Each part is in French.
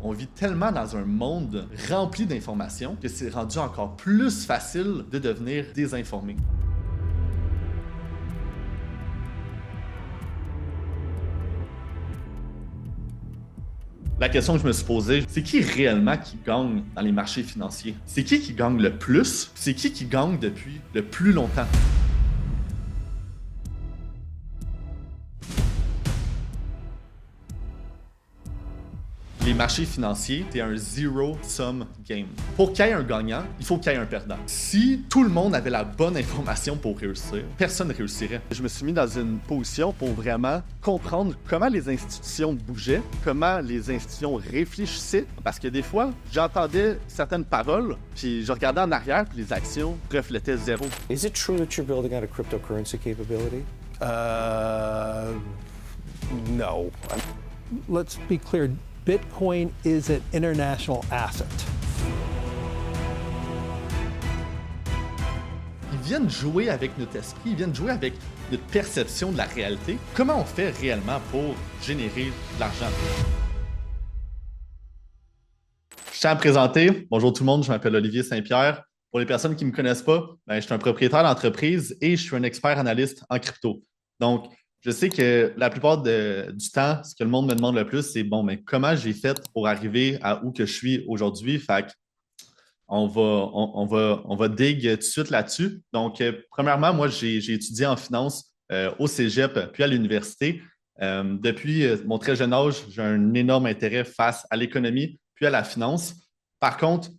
on vit tellement dans un monde rempli d'informations que c'est rendu encore plus facile de devenir désinformé. La question que je me suis posée, c'est qui réellement qui gagne dans les marchés financiers? C'est qui gagne le plus? C'est qui gagne depuis le plus longtemps? Les marchés financiers, c'est un zero-sum game. Pour qu'il y ait un gagnant, il faut qu'il y ait un perdant. Si tout le monde avait la bonne information pour réussir, personne ne réussirait. Je me suis mis dans une position pour vraiment comprendre comment les institutions bougeaient, comment les institutions réfléchissaient, parce que des fois, j'entendais certaines paroles, puis je regardais en arrière, puis les actions reflétaient zéro. Is it true that you're building out a cryptocurrency capability? No. Let's be clear. Bitcoin is an international asset. Ils viennent jouer avec notre esprit, ils viennent jouer avec notre perception de la réalité. Comment on fait réellement pour générer de l'argent? Je tiens à me présenter. Bonjour tout le monde, je m'appelle Olivier Saint-Pierre. Pour les personnes qui ne me connaissent pas, je suis un propriétaire d'entreprise et je suis un expert analyste en crypto. Donc, je sais que la plupart du temps, ce que le monde me demande le plus, c'est bon, mais comment j'ai fait pour arriver à où que je suis aujourd'hui? Fait on va dig tout de suite là-dessus. Donc, premièrement, moi, j'ai étudié en finance au Cégep puis à l'université. Depuis mon très jeune âge, j'ai un énorme intérêt face à l'économie puis à la finance. Par contre,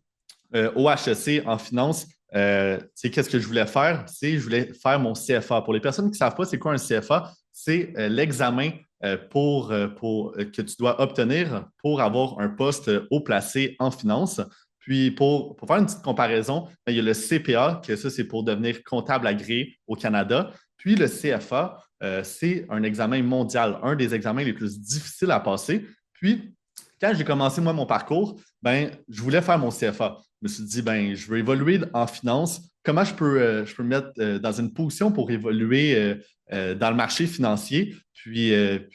au HEC en finance, qu'est-ce que je voulais faire? Je voulais faire mon CFA. Pour les personnes qui ne savent pas c'est quoi un CFA, c'est l'examen que tu dois obtenir pour avoir un poste haut placé en finance. Puis, pour faire une petite comparaison, il y a le CPA, que ça, c'est pour devenir comptable agréé au Canada. Puis, le CFA, c'est un examen mondial, un des examens les plus difficiles à passer. Puis, quand j'ai commencé, moi, mon parcours, je voulais faire mon CFA. Je me suis dit, je veux évoluer en finance. Comment je peux me mettre dans une position pour évoluer dans le marché financier, puis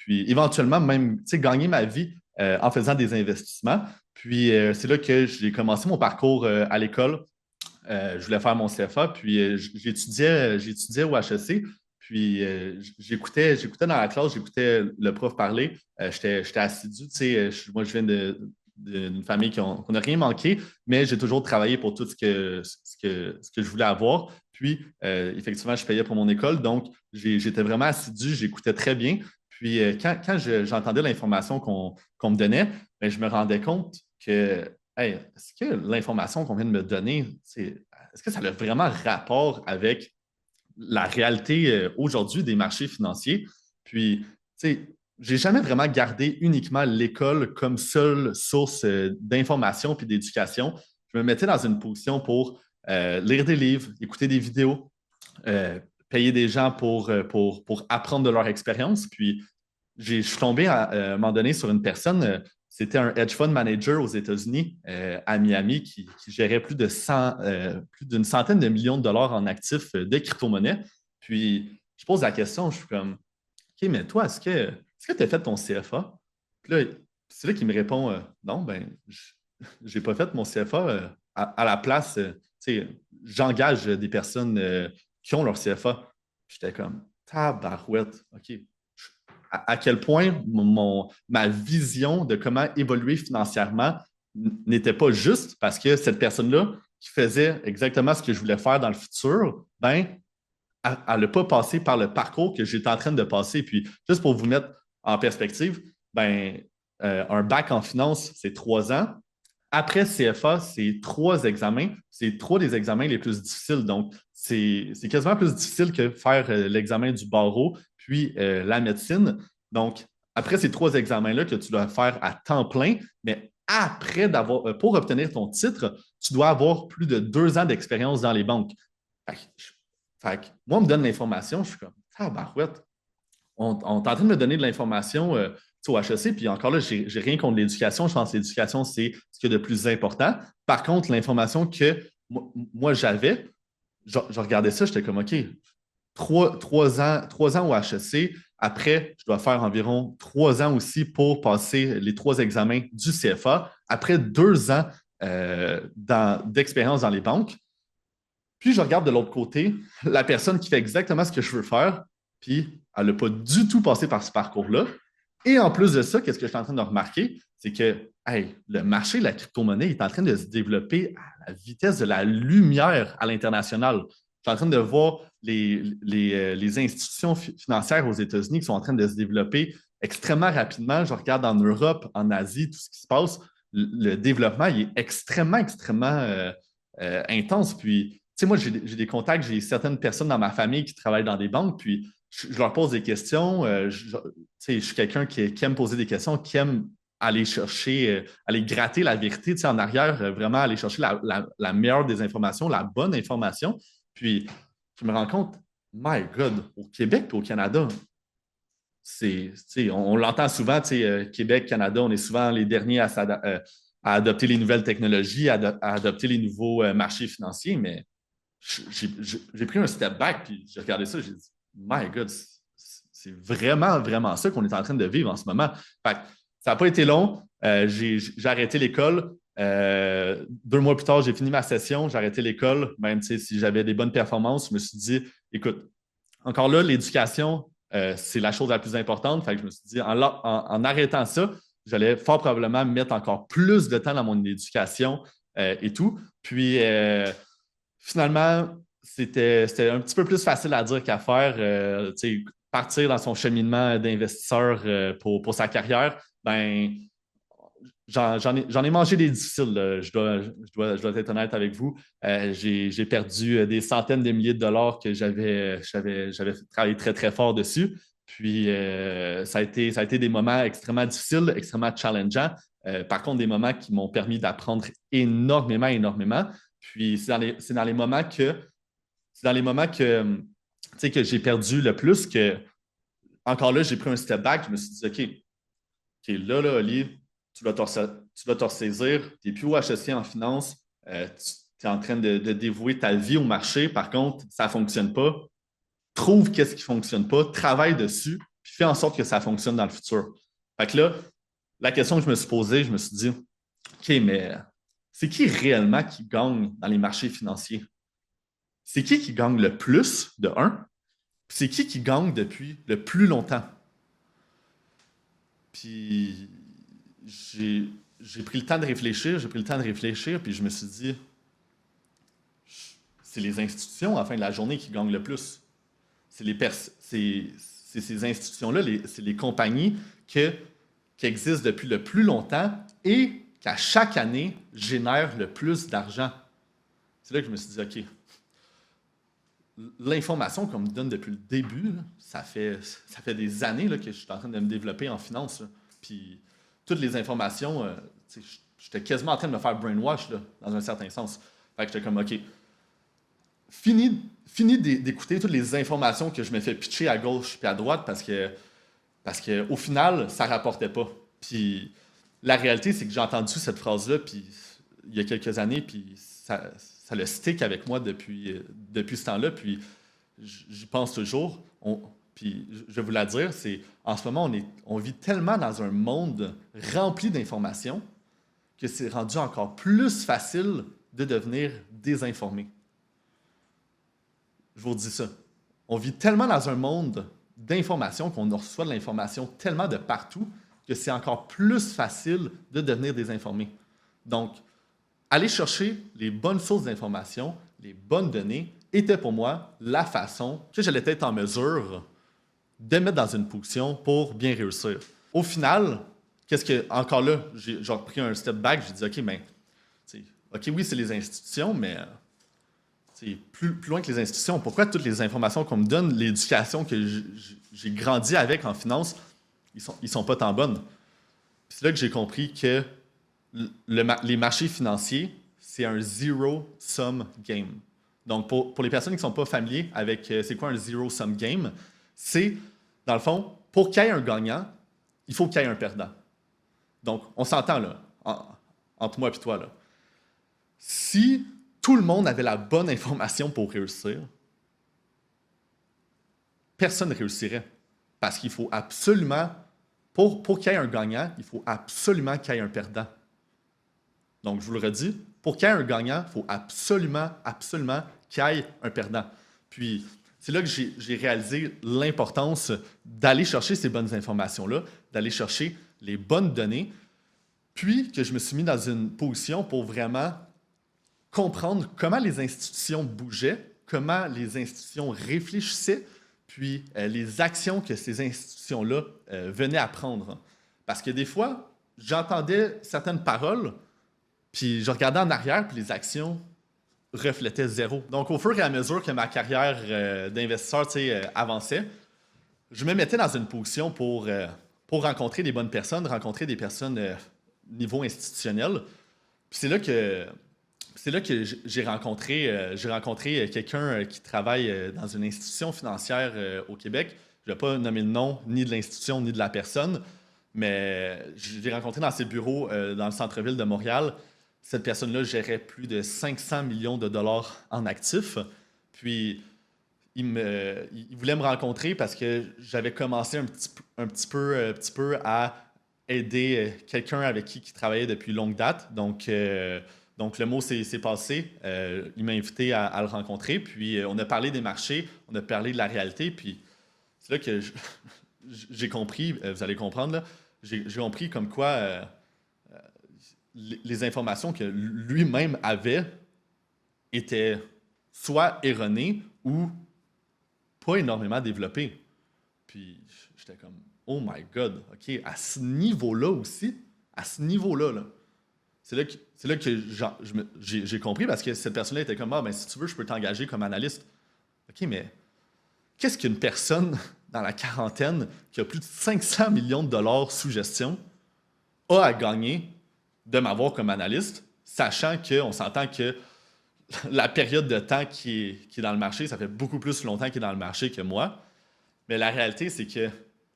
éventuellement même gagner ma vie en faisant des investissements. Puis c'est là que j'ai commencé mon parcours à l'école. Je voulais faire mon CFA, puis j'étudiais au HEC. Puis j'écoutais dans la classe, j'écoutais le prof parler. J'étais assidu. Moi, je viens d'une famille qu'on n'a rien manqué, mais j'ai toujours travaillé pour tout ce que je voulais avoir. Puis, effectivement, je payais pour mon école, donc j'étais vraiment assidu, j'écoutais très bien. Puis, quand j'entendais l'information qu'on me donnait, je me rendais compte que, hey, est-ce que l'information qu'on vient de me donner, est-ce que ça a vraiment rapport avec la réalité aujourd'hui des marchés financiers? Puis, tu sais, j'ai jamais vraiment gardé uniquement l'école comme seule source d'information puis d'éducation. Je me mettais dans une position pour lire des livres, écouter des vidéos, payer des gens pour apprendre de leur expérience. Puis, je suis tombé à un moment donné sur une personne, c'était un hedge fund manager aux États-Unis, à Miami, qui gérait plus d'une centaine de millions de dollars en actifs de crypto-monnaies. Puis, je pose la question, je suis comme, OK, mais toi, est-ce que tu as fait ton CFA? Puis là, c'est là qu'il me répond, non, je n'ai pas fait mon CFA. À la place, j'engage des personnes qui ont leur CFA. J'étais comme, tabarouette, OK. À quel point ma vision de comment évoluer financièrement n'était pas juste parce que cette personne-là qui faisait exactement ce que je voulais faire dans le futur, elle n'a pas passé par le parcours que j'étais en train de passer. Puis, juste pour vous mettre en perspective, un bac en finance, c'est 3 ans. Après CFA, c'est 3 examens. C'est 3 des examens les plus difficiles. Donc, c'est quasiment plus difficile que faire l'examen du barreau, puis la médecine. Donc, après ces 3 examens-là que tu dois faire à temps plein, mais après pour obtenir ton titre, tu dois avoir plus de 2 ans d'expérience dans les banques. Fait que moi, on me donne l'information, je suis comme, barouette. On est en train de me donner de l'information au HEC, puis encore là, j'ai rien contre l'éducation. Je pense que l'éducation, c'est ce qu'il y a de plus important. Par contre, l'information que moi j'avais, je regardais ça, j'étais comme, OK, 3 ans au HEC Après, je dois faire environ 3 ans aussi pour passer les 3 examens du CFA. Après 2 ans d'expérience dans les banques. Puis je regarde de l'autre côté la personne qui fait exactement ce que je veux faire, puis elle n'a pas du tout passé par ce parcours-là. Et en plus de ça, qu'est-ce que je suis en train de remarquer? C'est que hey, le marché de la crypto-monnaie est en train de se développer à la vitesse de la lumière à l'international. Je suis en train de voir les institutions financières aux États-Unis qui sont en train de se développer extrêmement rapidement. Je regarde en Europe, en Asie, tout ce qui se passe. Le développement il est extrêmement, extrêmement intense. Puis, tu sais, moi, j'ai des contacts, j'ai certaines personnes dans ma famille qui travaillent dans des banques, puis je leur pose des questions. Tu sais, je suis quelqu'un qui aime poser des questions, qui aime aller chercher, aller gratter la vérité, tu sais, en arrière, vraiment aller chercher la meilleure des informations, la bonne information. Puis, je me rends compte, my God, au Québec et au Canada, on l'entend souvent, Québec, Canada, on est souvent les derniers à adopter les nouvelles technologies, à adopter les nouveaux marchés financiers, mais j'ai pris un step back, puis j'ai regardé ça, j'ai dit, my God, c'est vraiment, vraiment ça qu'on est en train de vivre en ce moment. Fait que ça n'a pas été long. J'ai arrêté l'école. 2 mois plus tard, j'ai fini ma session, j'ai arrêté l'école. Même si j'avais des bonnes performances, je me suis dit, écoute, encore là, l'éducation, c'est la chose la plus importante. Fait que je me suis dit, en arrêtant ça, j'allais fort probablement mettre encore plus de temps dans mon éducation et tout. Puis, finalement, c'était un petit peu plus facile à dire qu'à faire. Partir dans son cheminement d'investisseur pour sa carrière, ben, j'en ai mangé des difficiles. Je dois être honnête avec vous. J'ai perdu des centaines de milliers de dollars que j'avais travaillé très, très fort dessus. Puis, ça a été des moments extrêmement difficiles, extrêmement challengeants. Par contre, des moments qui m'ont permis d'apprendre énormément, énormément. Puis, c'est dans les moments que que j'ai perdu le plus que, encore là, j'ai pris un step back. Je me suis dit, OK, là, Oli, tu dois te ressaisir. Tu n'es plus au HEC en finance. Tu es en train de dévouer ta vie au marché. Par contre, ça ne fonctionne pas. Trouve qu'est-ce qui ne fonctionne pas. Travaille dessus. Puis fais en sorte que ça fonctionne dans le futur. Fait que là, la question que je me suis posée, je me suis dit, OK, mais c'est qui réellement qui gagne dans les marchés financiers? C'est qui gagne le plus, de un? C'est qui gagne depuis le plus longtemps? Puis j'ai pris le temps de réfléchir, puis je me suis dit, c'est les institutions, à la fin de la journée, qui gagnent le plus. C'est ces institutions-là, c'est les compagnies qui existent depuis le plus longtemps et qu'à chaque année génèrent le plus d'argent. C'est là que je me suis dit, OK, l'information qu'on me donne depuis le début, là, ça fait des années là, que je suis en train de me développer en finance. Là. Puis toutes les informations, j'étais quasiment en train de me faire brainwash là, dans un certain sens. Fait que j'étais comme, OK, fini d'écouter toutes les informations que je me fais pitcher à gauche et à droite parce que au final, ça ne rapportait pas. Puis la réalité, c'est que j'ai entendu cette phrase-là puis, il y a quelques années, puis ça le stick avec moi depuis ce temps-là, puis j'y pense toujours. Puis je vais vous la dire, c'est en ce moment, on vit tellement dans un monde rempli d'informations que c'est rendu encore plus facile de devenir désinformé. Je vous dis ça. On vit tellement dans un monde d'informations qu'on reçoit de l'information tellement de partout que c'est encore plus facile de devenir désinformé. Donc, aller chercher les bonnes sources d'information, les bonnes données, était pour moi la façon que j'allais être en mesure de mettre dans une position pour bien réussir. Au final, encore là, j'ai repris un step back, j'ai dit, OK, mais, OK, oui, c'est les institutions, mais plus loin que les institutions, pourquoi toutes les informations qu'on me donne, l'éducation que j'ai grandi avec en finance, ils sont pas tant bonnes. Puis c'est là que j'ai compris que les marchés financiers, c'est un zero-sum game. Donc, pour les personnes qui ne sont pas familiers avec c'est quoi un zero-sum game, c'est, dans le fond, pour qu'il y ait un gagnant, il faut qu'il y ait un perdant. Donc, on s'entend là, entre moi et toi. Là. Si tout le monde avait la bonne information pour réussir, personne ne réussirait. Parce qu'il faut absolument, pour qu'il y ait un gagnant, il faut absolument qu'il y ait un perdant. Donc, je vous le redis, pour qu'il y ait un gagnant, il faut absolument qu'il y ait un perdant. Puis, c'est là que j'ai réalisé l'importance d'aller chercher ces bonnes informations-là, d'aller chercher les bonnes données, puis que je me suis mis dans une position pour vraiment comprendre comment les institutions bougeaient, comment les institutions réfléchissaient, puis les actions que ces institutions-là venaient à prendre. Parce que des fois, j'entendais certaines paroles, puis je regardais en arrière, puis les actions reflétaient zéro. Donc, au fur et à mesure que ma carrière d'investisseur avançait, je me mettais dans une position pour rencontrer des bonnes personnes, rencontrer des personnes niveau institutionnel. Puis c'est là que j'ai rencontré quelqu'un qui travaille dans une institution financière au Québec. Je ne vais pas nommer le nom ni de l'institution ni de la personne, mais je l'ai rencontré dans ses bureaux dans le centre-ville de Montréal. Cette personne-là gérait plus de 500 millions de dollars en actifs. Puis, il voulait me rencontrer parce que j'avais commencé un petit peu à aider quelqu'un avec qui il travaillait depuis longue date. Donc le mot s'est passé. Il m'a invité à le rencontrer. Puis, on a parlé des marchés, on a parlé de la réalité. Puis, c'est là que j'ai compris, vous allez comprendre, là, j'ai compris comme quoi les informations que lui-même avait étaient soit erronées ou pas énormément développées. Puis j'étais comme, oh my God, OK, à ce niveau-là aussi, à ce niveau-là, là, c'est là que j'ai compris parce que cette personne-là était comme, ah, ben si tu veux, je peux t'engager comme analyste. OK, mais qu'est-ce qu'une personne dans la quarantaine qui a plus de 500 millions de dollars sous gestion a à gagner de m'avoir comme analyste, sachant qu'on s'entend que la période de temps qui est dans le marché, ça fait beaucoup plus longtemps qu'il est dans le marché que moi. Mais la réalité, c'est que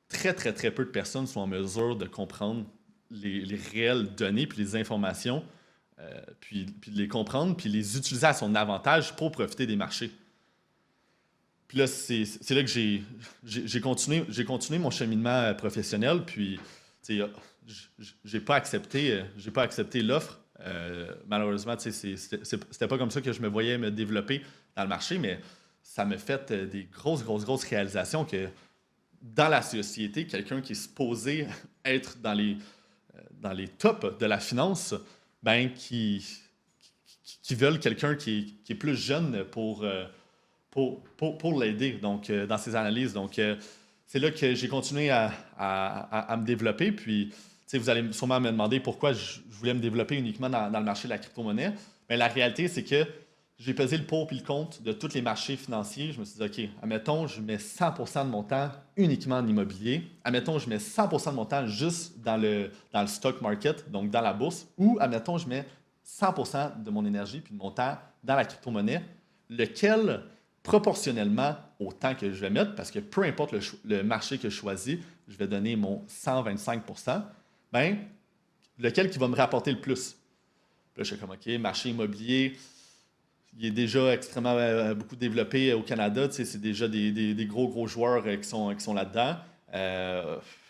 très, très, très peu de personnes sont en mesure de comprendre les réelles données puis les informations, puis de les comprendre, puis les utiliser à son avantage pour profiter des marchés. Puis là, c'est là que j'ai continué mon cheminement professionnel, puis j'ai pas accepté l'offre. Malheureusement, c'était pas comme ça que je me voyais me développer dans le marché, mais ça m'a fait des grosses réalisations que dans la société, quelqu'un qui est supposé être dans les tops de la finance, ben qui veulent quelqu'un qui est plus jeune pour l'aider dans ses analyses. Donc, c'est là que j'ai continué à me développer. Puis, vous allez sûrement me demander pourquoi je voulais me développer uniquement dans le marché de la crypto-monnaie. Mais la réalité, c'est que j'ai pesé le pour et le contre de tous les marchés financiers. Je me suis dit, OK, admettons, je mets 100% de mon temps uniquement en immobilier. Admettons, je mets 100% de mon temps juste dans le stock market, donc dans la bourse. Ou, admettons, je mets 100% de mon énergie puis de mon temps dans la crypto-monnaie. Lequel, proportionnellement au temps que je vais mettre, parce que peu importe le marché que je choisis, je vais donner mon 125%, bien, lequel qui va me rapporter le plus? Puis là, je suis comme, OK, marché immobilier, il est déjà extrêmement beaucoup développé au Canada. C'est déjà des gros joueurs qui sont là-dedans.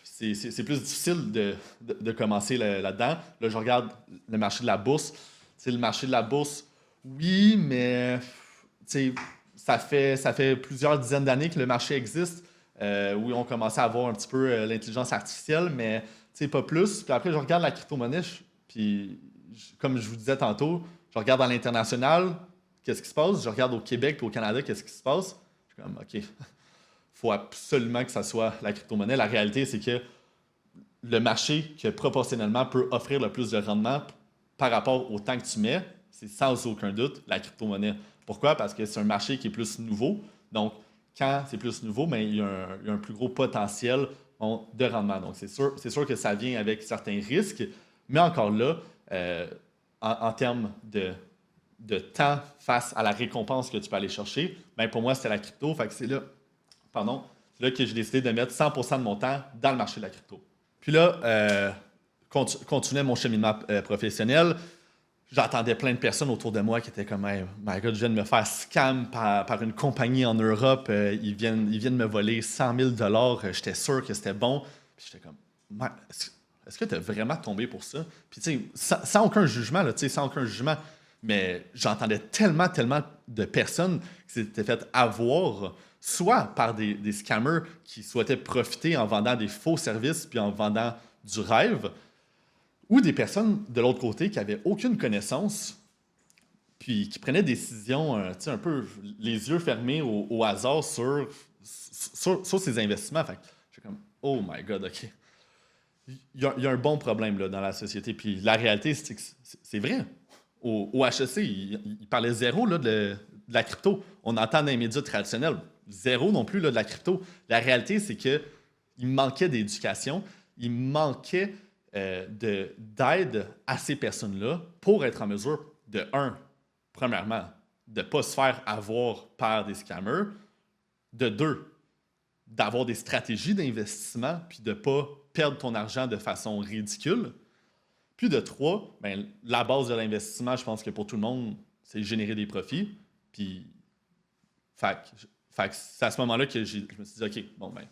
C'est plus difficile de commencer là-dedans. Là, je regarde le marché de la bourse. Le marché de la bourse, oui, mais ça fait plusieurs dizaines d'années que le marché existe, où on commençait à voir un petit peu l'intelligence artificielle, mais pas plus. Puis après, je regarde la crypto-monnaie, puis comme je vous disais tantôt, je regarde à l'international, qu'est-ce qui se passe? Je regarde au Québec et au Canada, qu'est-ce qui se passe? Je suis comme, OK, il faut absolument que ça soit la crypto-monnaie. La réalité, c'est que le marché qui proportionnellement peut offrir le plus de rendement par rapport au temps que tu mets, c'est sans aucun doute la crypto-monnaie. Pourquoi? Parce que c'est un marché qui est plus nouveau. Donc, quand c'est plus nouveau, bien, il y a un plus gros potentiel de rendement. Donc, c'est sûr que ça vient avec certains risques, mais encore là, en termes de temps face à la récompense que tu peux aller chercher, bien, pour moi, c'était la crypto. Fait que c'est là que j'ai décidé de mettre 100% de mon temps dans le marché de la crypto. Puis là, continuais mon cheminement professionnel. j'entendais plein de personnes autour de moi qui étaient comme hey, my God, je viens de me faire scam par une compagnie en Europe. Ils viennent me voler 100 000 $. J'étais sûr que c'était bon. Puis j'étais comme, est-ce que tu as vraiment tombé pour ça? Puis tu sais, sans aucun jugement, là, sans aucun jugement. Mais j'entendais tellement de personnes qui s'étaient fait avoir, soit par des scammers qui souhaitaient profiter en vendant des faux services puis en vendant du rêve, ou des personnes de l'autre côté qui n'avaient aucune connaissance puis qui prenaient des décisions un peu les yeux fermés au hasard sur ces investissements. Fait que j'étais comme, oh my God, OK. Il y a un bon problème là, dans la société. Puis la réalité, c'est que c'est vrai. Au HEC, il parlait zéro là, de la crypto. On entend dans les médias traditionnels, zéro non plus là, de la crypto. La réalité, c'est qu'il manquait d'éducation, il manquait d'aide à ces personnes-là pour être en mesure de, premièrement, de ne pas se faire avoir par des scammers, de deux, d'avoir des stratégies d'investissement puis de ne pas perdre ton argent de façon ridicule. Puis de trois, ben, la base de l'investissement, je pense que pour tout le monde, c'est générer des profits. Puis, fait que c'est à ce moment-là que je me suis dit, OK, bon, ben,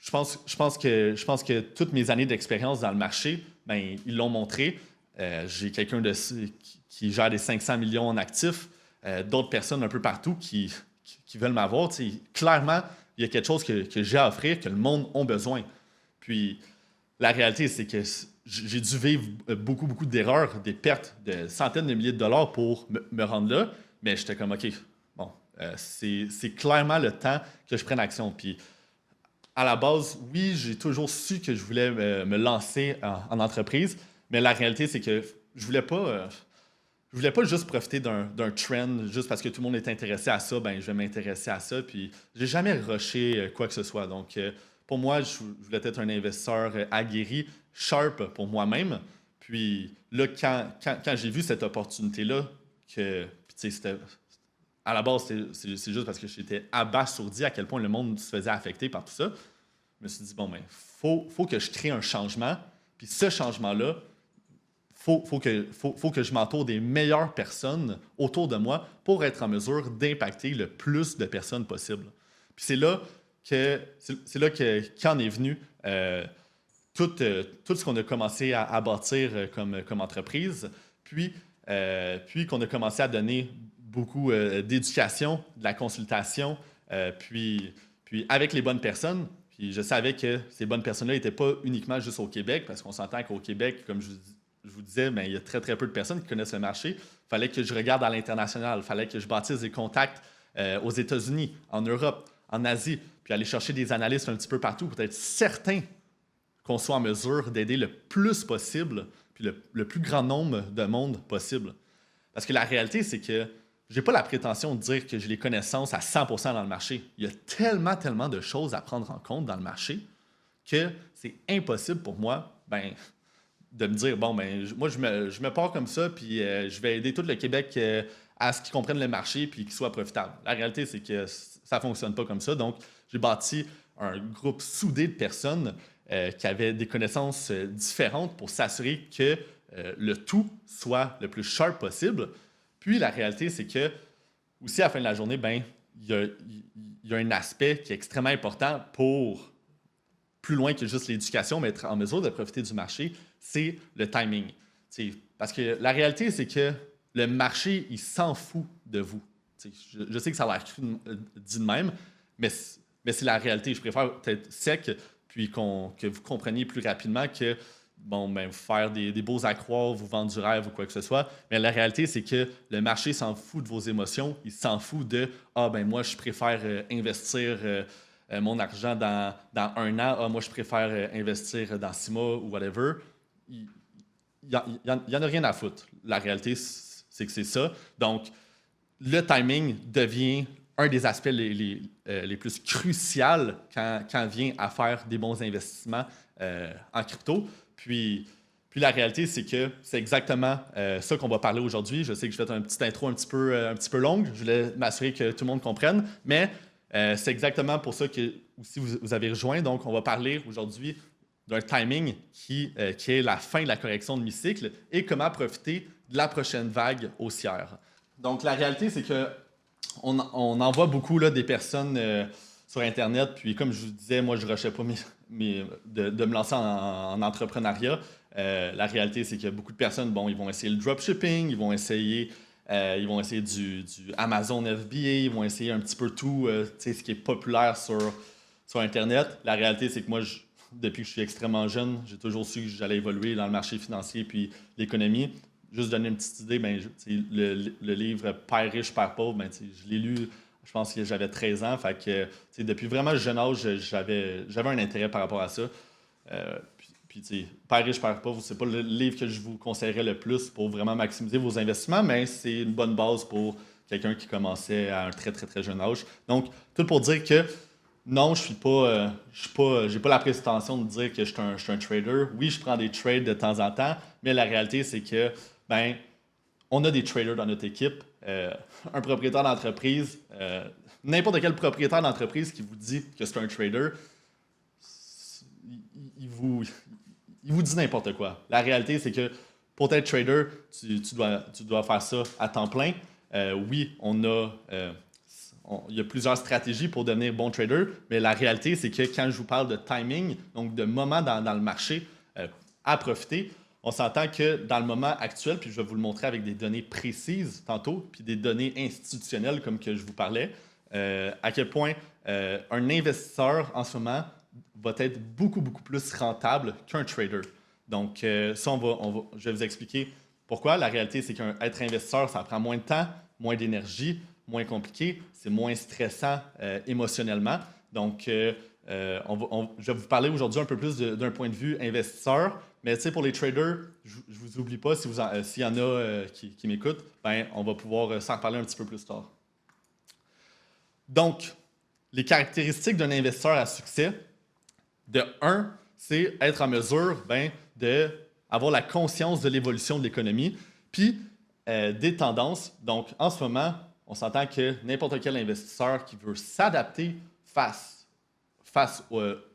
je pense que toutes mes années d'expérience dans le marché, ben, ils l'ont montré. J'ai quelqu'un qui gère des 500 millions en actifs, d'autres personnes un peu partout qui veulent m'avoir. Clairement, il y a quelque chose que j'ai à offrir, que le monde a besoin. Puis, la réalité, c'est que j'ai dû vivre beaucoup d'erreurs, des pertes de centaines de milliers de dollars pour me rendre là. Mais j'étais comme, OK, bon, c'est clairement le temps que je prenne action. Puis, à la base, oui, j'ai toujours su que je voulais me lancer en entreprise, mais la réalité, c'est que je voulais pas juste profiter d'un trend, juste parce que tout le monde est intéressé à ça, ben je vais m'intéresser à ça. Puis, j'ai jamais rushé quoi que ce soit. Donc, pour moi, je voulais être un investisseur aguerri, sharp pour moi-même. Puis là, quand j'ai vu cette opportunité-là, que c'était à la base, c'est juste parce que j'étais abasourdi à quel point le monde se faisait affecter par tout ça. Je me suis dit, bon, ben, faut que je crée un changement. Puis ce changement-là, faut que je m'entoure des meilleures personnes autour de moi pour être en mesure d'impacter le plus de personnes possible. Puis c'est là qu'en est venu tout ce qu'on a commencé à bâtir comme entreprise, puis qu'on a commencé à donner beaucoup d'éducation, de la consultation, puis avec les bonnes personnes. Puis je savais que ces bonnes personnes-là n'étaient pas uniquement juste au Québec, parce qu'on s'entend qu'au Québec, comme je vous disais, ben, il y a très peu de personnes qui connaissent le marché. Il fallait que je regarde à l'international, il fallait que je bâtisse des contacts aux États-Unis, en Europe, en Asie, puis aller chercher des analystes un petit peu partout pour être certain qu'on soit en mesure d'aider le plus possible, puis le plus grand nombre de monde possible. Parce que la réalité, c'est que je n'ai pas la prétention de dire que j'ai les connaissances à 100% dans le marché. Il y a tellement de choses à prendre en compte dans le marché que c'est impossible pour moi de me dire, bon, ben, moi, je me pars comme ça, puis je vais aider tout le Québec à ce qu'ils comprennent le marché puis qu'ils soient profitables. La réalité, c'est que ça ne fonctionne pas comme ça. Donc, j'ai bâti un groupe soudé de personnes qui avaient des connaissances différentes pour s'assurer que le tout soit le plus sharp possible. Puis, la réalité, c'est que, aussi, à la fin de la journée, ben, il y a un aspect qui est extrêmement important pour plus loin que juste l'éducation, mais être en mesure de profiter du marché, c'est le timing. Parce que la réalité, c'est que le marché, il s'en fout de vous. Je sais que ça a l'air dit de même, mais c'est la réalité. Je préfère être sec, puis que vous compreniez plus rapidement que bon, ben, faire des beaux accroires, vous vendre du rêve ou quoi que ce soit. Mais la réalité, c'est que le marché s'en fout de vos émotions. Il s'en fout de « Ah, ben moi, je préfère investir mon argent dans 1 an. Ah, moi, je préfère investir dans 6 mois ou whatever. » Il n'y en a rien à foutre. La réalité, c'est que c'est ça. Donc, le timing devient un des aspects les plus cruciaux quand vient à faire des bons investissements en crypto. Puis la réalité, c'est que c'est exactement ça qu'on va parler aujourd'hui. Je sais que je fais une petite intro un petit peu longue. Je voulais m'assurer que tout le monde comprenne. Mais c'est exactement pour ça que aussi vous avez rejoint. Donc, on va parler aujourd'hui d'un timing qui est la fin de la correction de mi-cycle et comment profiter de la prochaine vague haussière. Donc, la réalité, c'est que on en voit beaucoup là, des personnes sur Internet, puis comme je vous disais, moi, je ne rushais pas de me lancer en entrepreneuriat. La réalité, c'est que beaucoup de personnes, bon, ils vont essayer le dropshipping, ils vont essayer du Amazon FBA, ils vont essayer un petit peu tout, ce qui est populaire sur Internet. La réalité, c'est que moi, depuis que je suis extrêmement jeune, j'ai toujours su que j'allais évoluer dans le marché financier puis l'économie. Juste donner une petite idée, le livre Père riche, Père pauvre, je l'ai lu, je pense que j'avais 13 ans. Fait que, depuis vraiment jeune âge, j'avais un intérêt par rapport à ça. Puis, Père riche, Père pauvre, c'est pas le livre que je vous conseillerais le plus pour vraiment maximiser vos investissements, mais c'est une bonne base pour quelqu'un qui commençait à un très, très, très jeune âge. Donc, tout pour dire que non, j'ai pas la prétention de dire que je suis un trader. Oui, je prends des trades de temps en temps, mais la réalité, c'est que, on a des traders dans notre équipe. Un propriétaire d'entreprise, n'importe quel propriétaire d'entreprise qui vous dit que c'est un trader, il vous dit n'importe quoi. La réalité, c'est que pour être trader, tu dois faire ça à temps plein. Oui, il y a plusieurs stratégies pour devenir bon trader, mais la réalité, c'est que quand je vous parle de timing, donc de moment dans le marché à profiter, on s'entend que dans le moment actuel, puis je vais vous le montrer avec des données précises tantôt, puis des données institutionnelles comme que je vous parlais, à quel point un investisseur en ce moment va être beaucoup, beaucoup plus rentable qu'un trader. Donc, ça, je vais vous expliquer pourquoi. La réalité, c'est qu'être investisseur, ça prend moins de temps, moins d'énergie, moins compliqué, c'est moins stressant émotionnellement. Donc, je vais vous parler aujourd'hui un peu plus d'un point de vue investisseur, mais pour les traders, je ne vous oublie pas, s'il y en a qui m'écoutent, on va pouvoir s'en reparler un petit peu plus tard. Donc, les caractéristiques d'un investisseur à succès, de 1, c'est être en mesure d'avoir la conscience de l'évolution de l'économie, puis des tendances. Donc, en ce moment, on s'entend que n'importe quel investisseur qui veut s'adapter face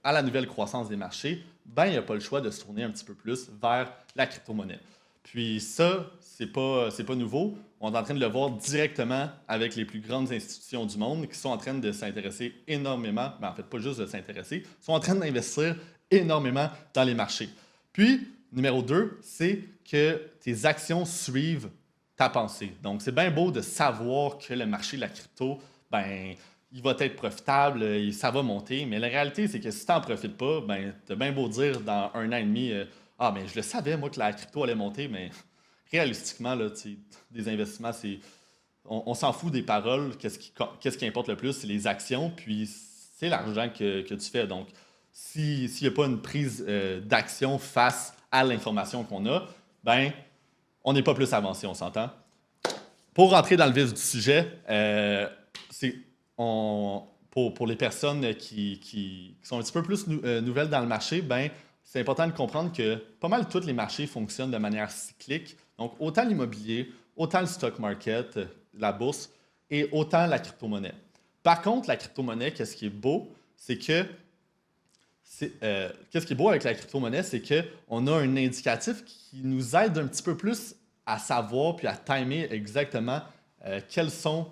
à la nouvelle croissance des marchés, il n'a pas le choix de se tourner un petit peu plus vers la crypto-monnaie. Puis ça, c'est pas nouveau. On est en train de le voir directement avec les plus grandes institutions du monde qui sont en train de s'intéresser énormément, mais en fait pas juste de s'intéresser, sont en train d'investir énormément dans les marchés. Puis, numéro 2, c'est que tes actions suivent ta pensée. Donc, c'est bien beau de savoir que le marché de la crypto, il va être profitable, ça va monter, mais la réalité, c'est que si tu n'en profites pas, tu as bien beau dire dans 1 an et demi, je le savais, moi, que la crypto allait monter, mais réalistiquement, là, des investissements, on s'en fout des paroles. Qu'est-ce qui importe le plus, c'est les actions, puis c'est l'argent que tu fais. Donc, s'il n'y a pas une prise d'action face à l'information qu'on a, on n'est pas plus avancé, on s'entend. Pour rentrer dans le vif du sujet, pour les personnes qui sont un petit peu plus nouvelles dans le marché, c'est important de comprendre que pas mal tous les marchés fonctionnent de manière cyclique. Donc, autant l'immobilier, autant le stock market, la bourse, et autant la crypto-monnaie. Par contre, la crypto-monnaie, qu'est-ce qui est beau, c'est que qu'est-ce qui est beau avec la crypto-monnaie, c'est qu'on a un indicatif qui nous aide un petit peu plus à savoir puis à timer exactement quels sont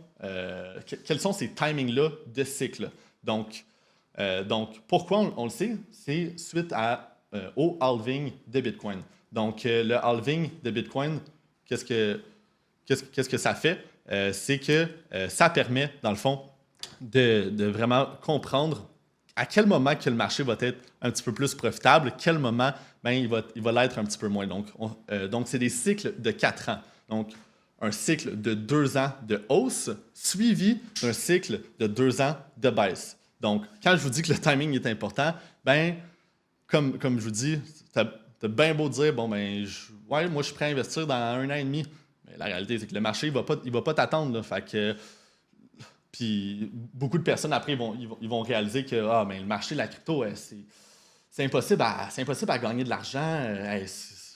ces timings-là de cycle. Donc pourquoi on le sait? C'est suite au halving de Bitcoin. Donc, le halving de Bitcoin, qu'est-ce que ça fait? C'est que ça permet, dans le fond, de vraiment comprendre à quel moment que le marché va être un petit peu plus profitable, quel moment il va l'être un petit peu moins. Donc, c'est des cycles de 4 ans. Donc, un cycle de 2 ans de hausse suivi d'un cycle de 2 ans de baisse. Donc, quand je vous dis que le timing est important, comme je vous dis, t'as bien beau dire, moi je suis prêt à investir dans 1 an et demi. Mais la réalité, c'est que le marché, il va pas t'attendre. Fait que, puis beaucoup de personnes, après, ils vont réaliser que le marché de la crypto, c'est impossible à gagner de l'argent.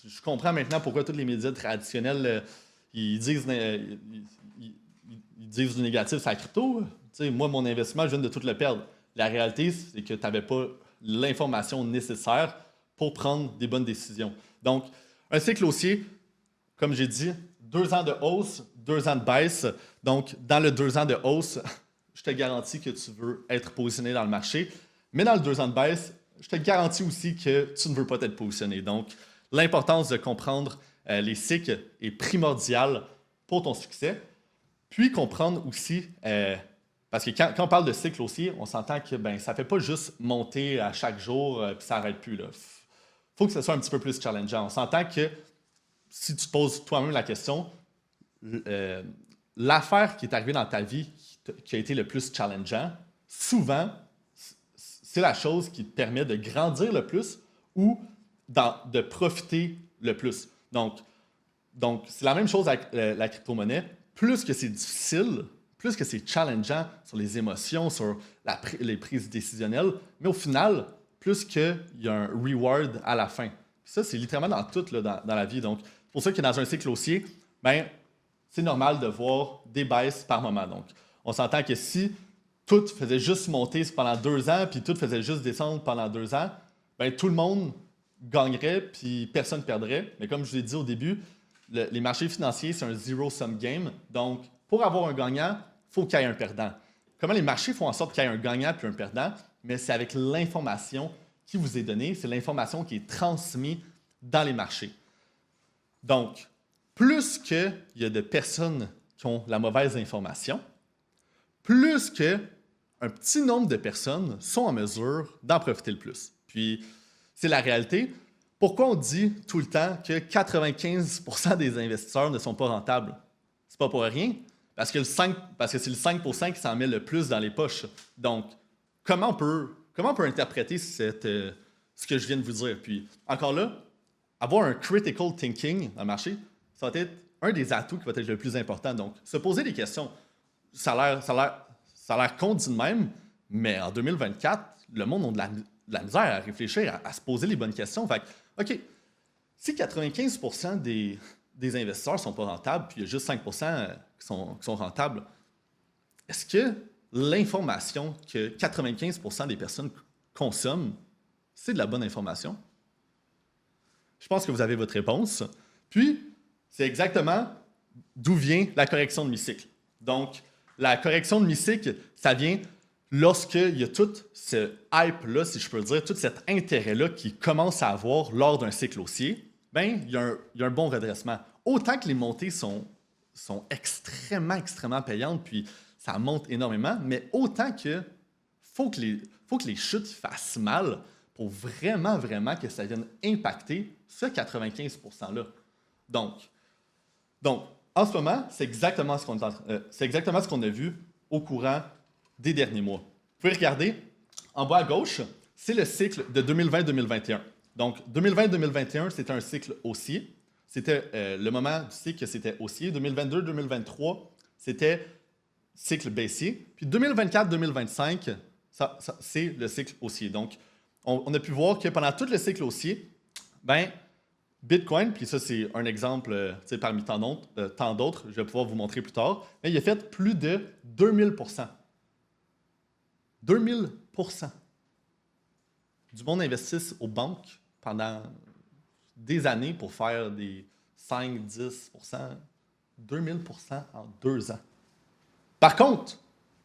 Je comprends maintenant pourquoi tous les médias traditionnels ils disent du négatif sur la crypto. Moi, mon investissement, je viens de tout le perdre. La réalité, c'est que tu n'avais pas l'information nécessaire pour prendre des bonnes décisions. Donc, un cycle haussier, comme j'ai dit, 2 ans de hausse, 2 ans de baisse. Donc, dans le 2 ans de hausse, je te garantis que tu veux être positionné dans le marché. Mais dans le 2 ans de baisse, je te garantis aussi que tu ne veux pas être positionné. Donc, l'importance de comprendre les cycles est primordiale pour ton succès. Puis comprendre aussi, parce que quand on parle de cycle haussier, on s'entend que ça ne fait pas juste monter à chaque jour puis ça n'arrête plus. Il faut que ce soit un petit peu plus challengeant. On s'entend que si tu te poses toi-même la question, l'affaire qui est arrivée dans ta vie qui a été le plus challengeant, souvent, c'est la chose qui te permet de grandir le plus ou de profiter le plus. Donc c'est la même chose avec la crypto-monnaie. Plus que c'est difficile, plus que c'est challengeant sur les émotions, sur les prises décisionnelles, mais au final, plus qu'il y a un reward à la fin. Puis ça, c'est littéralement dans tout là, dans la vie. Donc, c'est pour ça que dans un cycle haussier, c'est normal de voir des baisses par moment. Donc, on s'entend que si tout faisait juste monter pendant 2 ans, puis tout faisait juste descendre pendant 2 ans, tout le monde gagnerait, puis personne ne perdrait. Mais comme je vous l'ai dit au début, les marchés financiers, c'est un zero-sum game. Donc, pour avoir un gagnant, il faut qu'il y ait un perdant. Comment les marchés font en sorte qu'il y ait un gagnant puis un perdant? Mais c'est avec l'information qui vous est donnée, c'est l'information qui est transmise dans les marchés. Donc, plus qu'il y a de personnes qui ont la mauvaise information, plus qu'un petit nombre de personnes sont en mesure d'en profiter le plus. Puis, c'est la réalité. Pourquoi on dit tout le temps que 95% des investisseurs ne sont pas rentables? C'est pas pour rien, parce que c'est le 5% qui s'en met le plus dans les poches. Donc, comment on peut interpréter ce que je viens de vous dire? Puis, encore là, avoir un critical thinking dans le marché, ça va être un des atouts qui va être le plus important. Donc, se poser des questions, ça a l'air con dit de même, mais en 2024, le monde a de la misère à réfléchir, à se poser les bonnes questions. Fait que, OK, si 95% des investisseurs ne sont pas rentables, puis il y a juste 5% qui sont rentables, est-ce que l'information que 95% des personnes consomment, c'est de la bonne information? Je pense que vous avez votre réponse. Puis, c'est exactement d'où vient la correction de mi-cycle. Donc, la correction de mi-cycle, ça vient lorsqu'il y a tout ce hype-là, si je peux dire, tout cet intérêt-là qui commence à avoir lors d'un cycle haussier, il y a un bon redressement. Autant que les montées sont extrêmement, extrêmement payantes, puis ça monte énormément, mais autant que faut que les chutes fassent mal pour vraiment, vraiment que ça vienne impacter ce 95%-là. Donc, en ce moment, c'est exactement ce qu'on a vu au courant des derniers mois. Vous pouvez regarder, en bas à gauche, c'est le cycle de 2020-2021. Donc, 2020-2021, c'était un cycle haussier. C'était le moment du cycle que c'était haussier. 2022-2023, c'était cycle baissier. Puis 2024-2025, c'est le cycle haussier. Donc, on a pu voir que pendant tout le cycle haussier, Bitcoin, puis ça c'est un exemple parmi tant d'autres, je vais pouvoir vous montrer plus tard, mais il a fait plus de 2000%. 2000% du monde investisse aux banques pendant des années pour faire des 5-10%, 2000% en 2 ans. Par contre,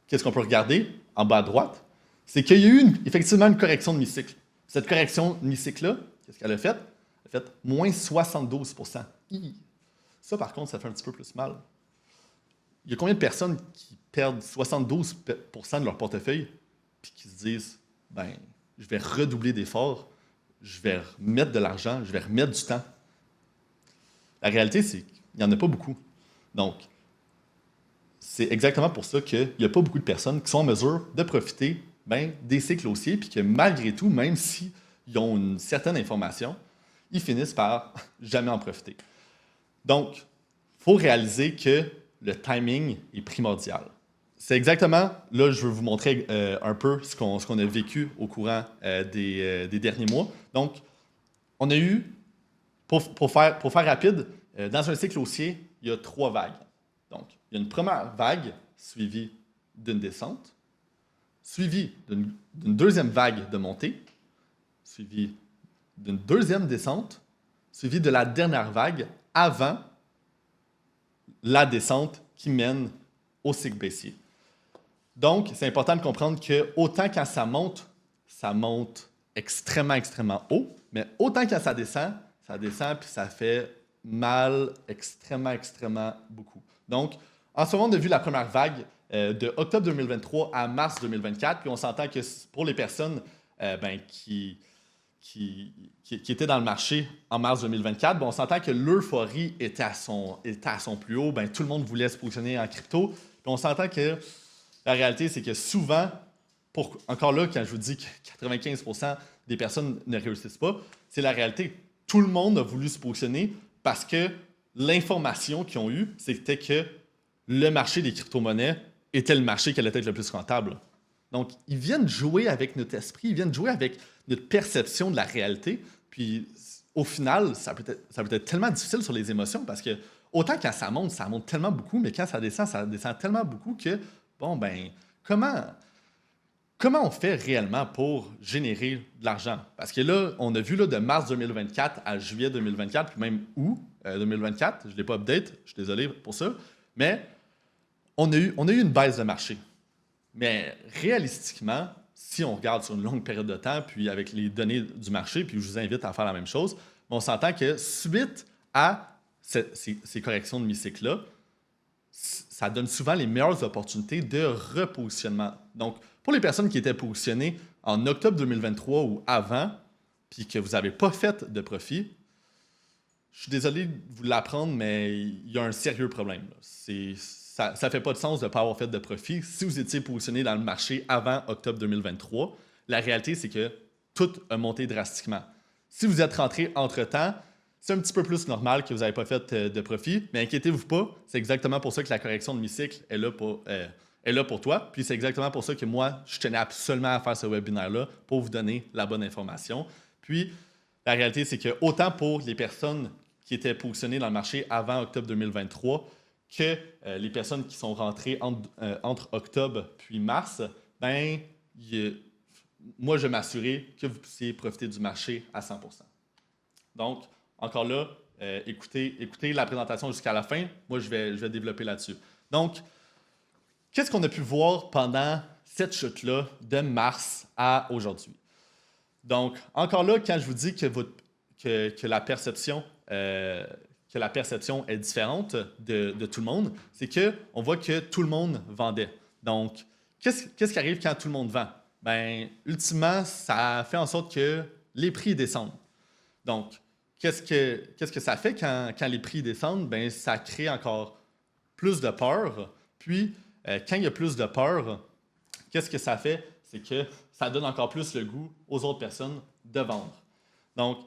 qu'est-ce qu'on peut regarder en bas à droite? C'est qu'il y a eu effectivement une correction de mi-cycle. Cette correction de mi-cycle-là, qu'est-ce qu'elle a fait? Elle a fait moins 72%. Ça, par contre, ça fait un petit peu plus mal. Il y a combien de personnes qui perdent 72% de leur portefeuille puis qui se disent, je vais redoubler d'efforts, je vais remettre de l'argent, je vais remettre du temps. La réalité, c'est qu'il n'y en a pas beaucoup. Donc, c'est exactement pour ça qu'il n'y a pas beaucoup de personnes qui sont en mesure de profiter des cycles haussiers, puis que malgré tout, même s'ils ont une certaine information, ils finissent par jamais en profiter. Donc, il faut réaliser que le timing est primordial. C'est exactement, là, je veux vous montrer un peu ce qu'on a vécu au courant des derniers mois. Donc, on a eu, pour faire rapide, dans un cycle haussier, il y a 3 vagues. Donc, il y a une première vague suivie d'une descente, suivie d'une deuxième vague de montée, suivie d'une deuxième descente, suivie de la dernière vague avant la descente qui mène au cycle baissier. Donc, c'est important de comprendre que autant quand ça monte extrêmement, extrêmement haut, mais autant quand ça descend puis ça fait mal extrêmement, extrêmement beaucoup. Donc, en ce moment, on a vu la première vague de octobre 2023 à mars 2024, puis on s'entend que pour les personnes qui étaient dans le marché en mars 2024, on s'entend que l'euphorie était à son plus haut, tout le monde voulait se positionner en crypto, puis on s'entend que la réalité, c'est que souvent, encore là, quand je vous dis que 95% des personnes ne réussissent pas, c'est la réalité. Tout le monde a voulu se positionner parce que l'information qu'ils ont eue, c'était que le marché des crypto-monnaies était le marché qui allait être le plus rentable. Donc, ils viennent jouer avec notre esprit, ils viennent jouer avec notre perception de la réalité. Puis, au final, ça peut être tellement difficile sur les émotions parce que autant quand ça monte tellement beaucoup, mais quand ça descend tellement beaucoup que, comment on fait réellement pour générer de l'argent? Parce que là, on a vu de mars 2024 à juillet 2024, puis même août 2024, je ne l'ai pas update, je suis désolé pour ça, mais on a eu une baisse de marché. Mais réalistiquement, si on regarde sur une longue période de temps, puis avec les données du marché, puis je vous invite à faire la même chose, on s'entend que suite à ces corrections de mi-cycle-là, ça donne souvent les meilleures opportunités de repositionnement. Donc, pour les personnes qui étaient positionnées en octobre 2023 ou avant, puis que vous n'avez pas fait de profit, je suis désolé de vous l'apprendre, mais il y a un sérieux problème. Ça ne fait pas de sens de ne pas avoir fait de profit. Si vous étiez positionné dans le marché avant octobre 2023, la réalité, c'est que tout a monté drastiquement. Si vous êtes rentré entre-temps, c'est un petit peu plus normal que vous n'avez pas fait de profit, mais inquiétez-vous pas, c'est exactement pour ça que la correction de mi-cycle est là pour toi. Puis c'est exactement pour ça que moi, je tenais absolument à faire ce webinaire-là pour vous donner la bonne information. Puis la réalité, c'est que autant pour les personnes qui étaient positionnées dans le marché avant octobre 2023 que les personnes qui sont rentrées entre octobre puis mars, moi, je vais m'assurer que vous puissiez profiter du marché à 100%. Donc, encore là, écoutez la présentation jusqu'à la fin. Moi, je vais développer là-dessus. Donc, qu'est-ce qu'on a pu voir pendant cette chute-là de mars à aujourd'hui? Donc, encore là, quand je vous dis que la perception est différente de tout le monde, c'est qu'on voit que tout le monde vendait. Donc, qu'est-ce qui arrive quand tout le monde vend? Ultimement, ça fait en sorte que les prix descendent. Donc, qu'est-ce que ça fait quand les prix descendent? Ça crée encore plus de peur. Puis, quand il y a plus de peur, qu'est-ce que ça fait? C'est que ça donne encore plus le goût aux autres personnes de vendre. Donc,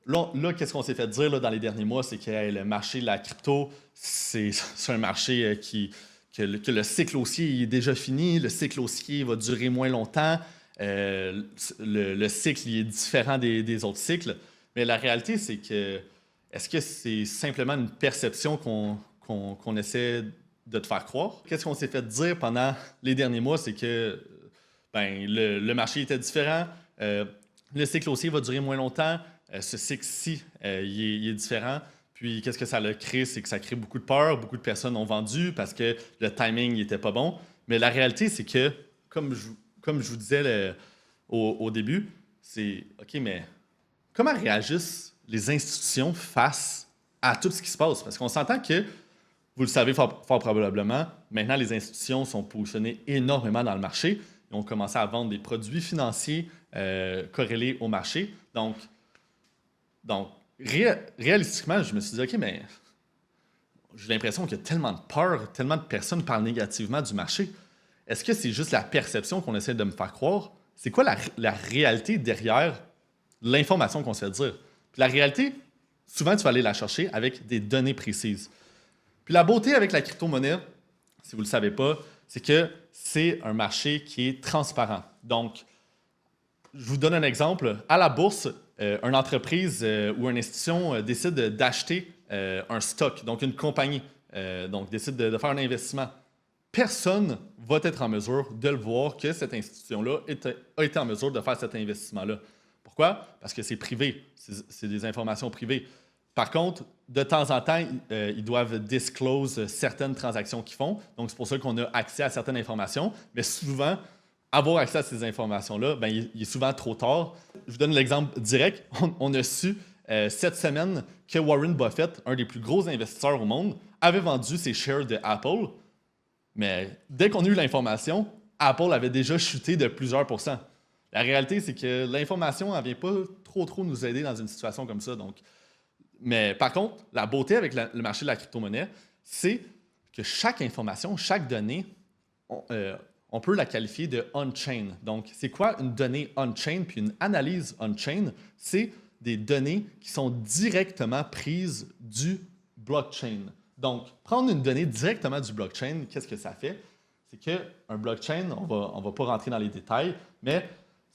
là qu'est-ce qu'on s'est fait dire dans les derniers mois? C'est que le marché de la crypto, c'est un marché que le cycle haussier est déjà fini. Le cycle haussier va durer moins longtemps. Le cycle est différent des autres cycles. Mais la réalité, c'est que est-ce que c'est simplement une perception qu'on essaie de te faire croire? Qu'est-ce qu'on s'est fait dire pendant les derniers mois? C'est que le marché était différent. Le cycle haussier va durer moins longtemps. Ce cycle-ci, il est différent. Puis, qu'est-ce que ça a créé? C'est que ça crée beaucoup de peur. Beaucoup de personnes ont vendu parce que le timing n'était pas bon. Mais la réalité, c'est que, comme je vous disais au début, c'est OK, mais comment réagissent les institutions face à tout ce qui se passe? Parce qu'on s'entend que, vous le savez fort probablement, maintenant, les institutions sont positionnées énormément dans le marché. Ils ont commencé à vendre des produits financiers corrélés au marché. Donc réalistiquement, je me suis dit, OK, mais j'ai l'impression qu'il y a tellement de peur, tellement de personnes parlent négativement du marché. Est-ce que c'est juste la perception qu'on essaie de me faire croire? C'est quoi la réalité derrière l'information qu'on se fait dire? Puis la réalité, souvent, tu vas aller la chercher avec des données précises. Puis la beauté avec la crypto-monnaie, si vous ne le savez pas, c'est que c'est un marché qui est transparent. Donc, je vous donne un exemple. À la bourse, une entreprise ou une institution décide d'acheter un stock, donc une compagnie, donc décide de faire un investissement. Personne va être en mesure de le voir que cette institution-là a été en mesure de faire cet investissement-là. Pourquoi? Parce que c'est privé, c'est des informations privées. Par contre, de temps en temps, ils doivent disclose certaines transactions qu'ils font. Donc, c'est pour ça qu'on a accès à certaines informations. Mais souvent, avoir accès à ces informations-là, ben, il est souvent trop tard. Je vous donne l'exemple direct. On a su cette semaine que Warren Buffett, un des plus gros investisseurs au monde, avait vendu ses shares de Apple. Mais dès qu'on a eu l'information, Apple avait déjà chuté de plusieurs pourcents. La réalité, c'est que l'information ne vient pas trop nous aider dans une situation comme ça. Donc, mais par contre, la beauté avec le marché de la crypto-monnaie, c'est que chaque information, chaque donnée, on peut la qualifier de on-chain. Donc, c'est quoi une donnée on-chain puis une analyse on-chain? C'est des données qui sont directement prises du blockchain. Donc, prendre une donnée directement du blockchain, qu'est-ce que ça fait? C'est qu'un blockchain, on va pas rentrer dans les détails, mais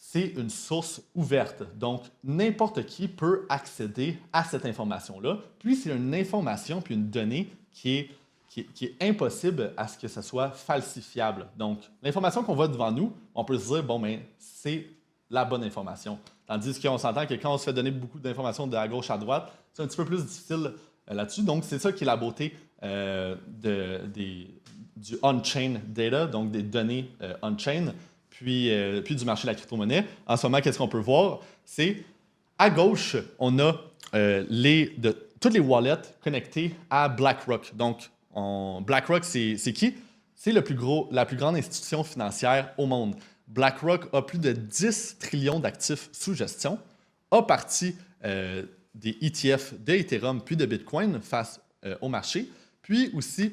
c'est une source ouverte. Donc, n'importe qui peut accéder à cette information-là. Puis, c'est une information puis une donnée qui est impossible à ce que ça soit falsifiable. Donc, l'information qu'on voit devant nous, on peut se dire, bon, mais c'est la bonne information. Tandis qu'on s'entend que quand on se fait donner beaucoup d'informations de la gauche à droite, c'est un petit peu plus difficile là-dessus. Donc, c'est ça qui est la beauté du on-chain data, donc des données on-chain, puis du marché de la crypto-monnaie. En ce moment, qu'est-ce qu'on peut voir? C'est à gauche, on a toutes les wallets connectées à BlackRock. Donc, BlackRock, c'est qui? C'est la plus grande institution financière au monde. BlackRock a plus de 10 trillions d'actifs sous gestion, a parti des ETF de Ethereum puis de Bitcoin face au marché. Puis aussi,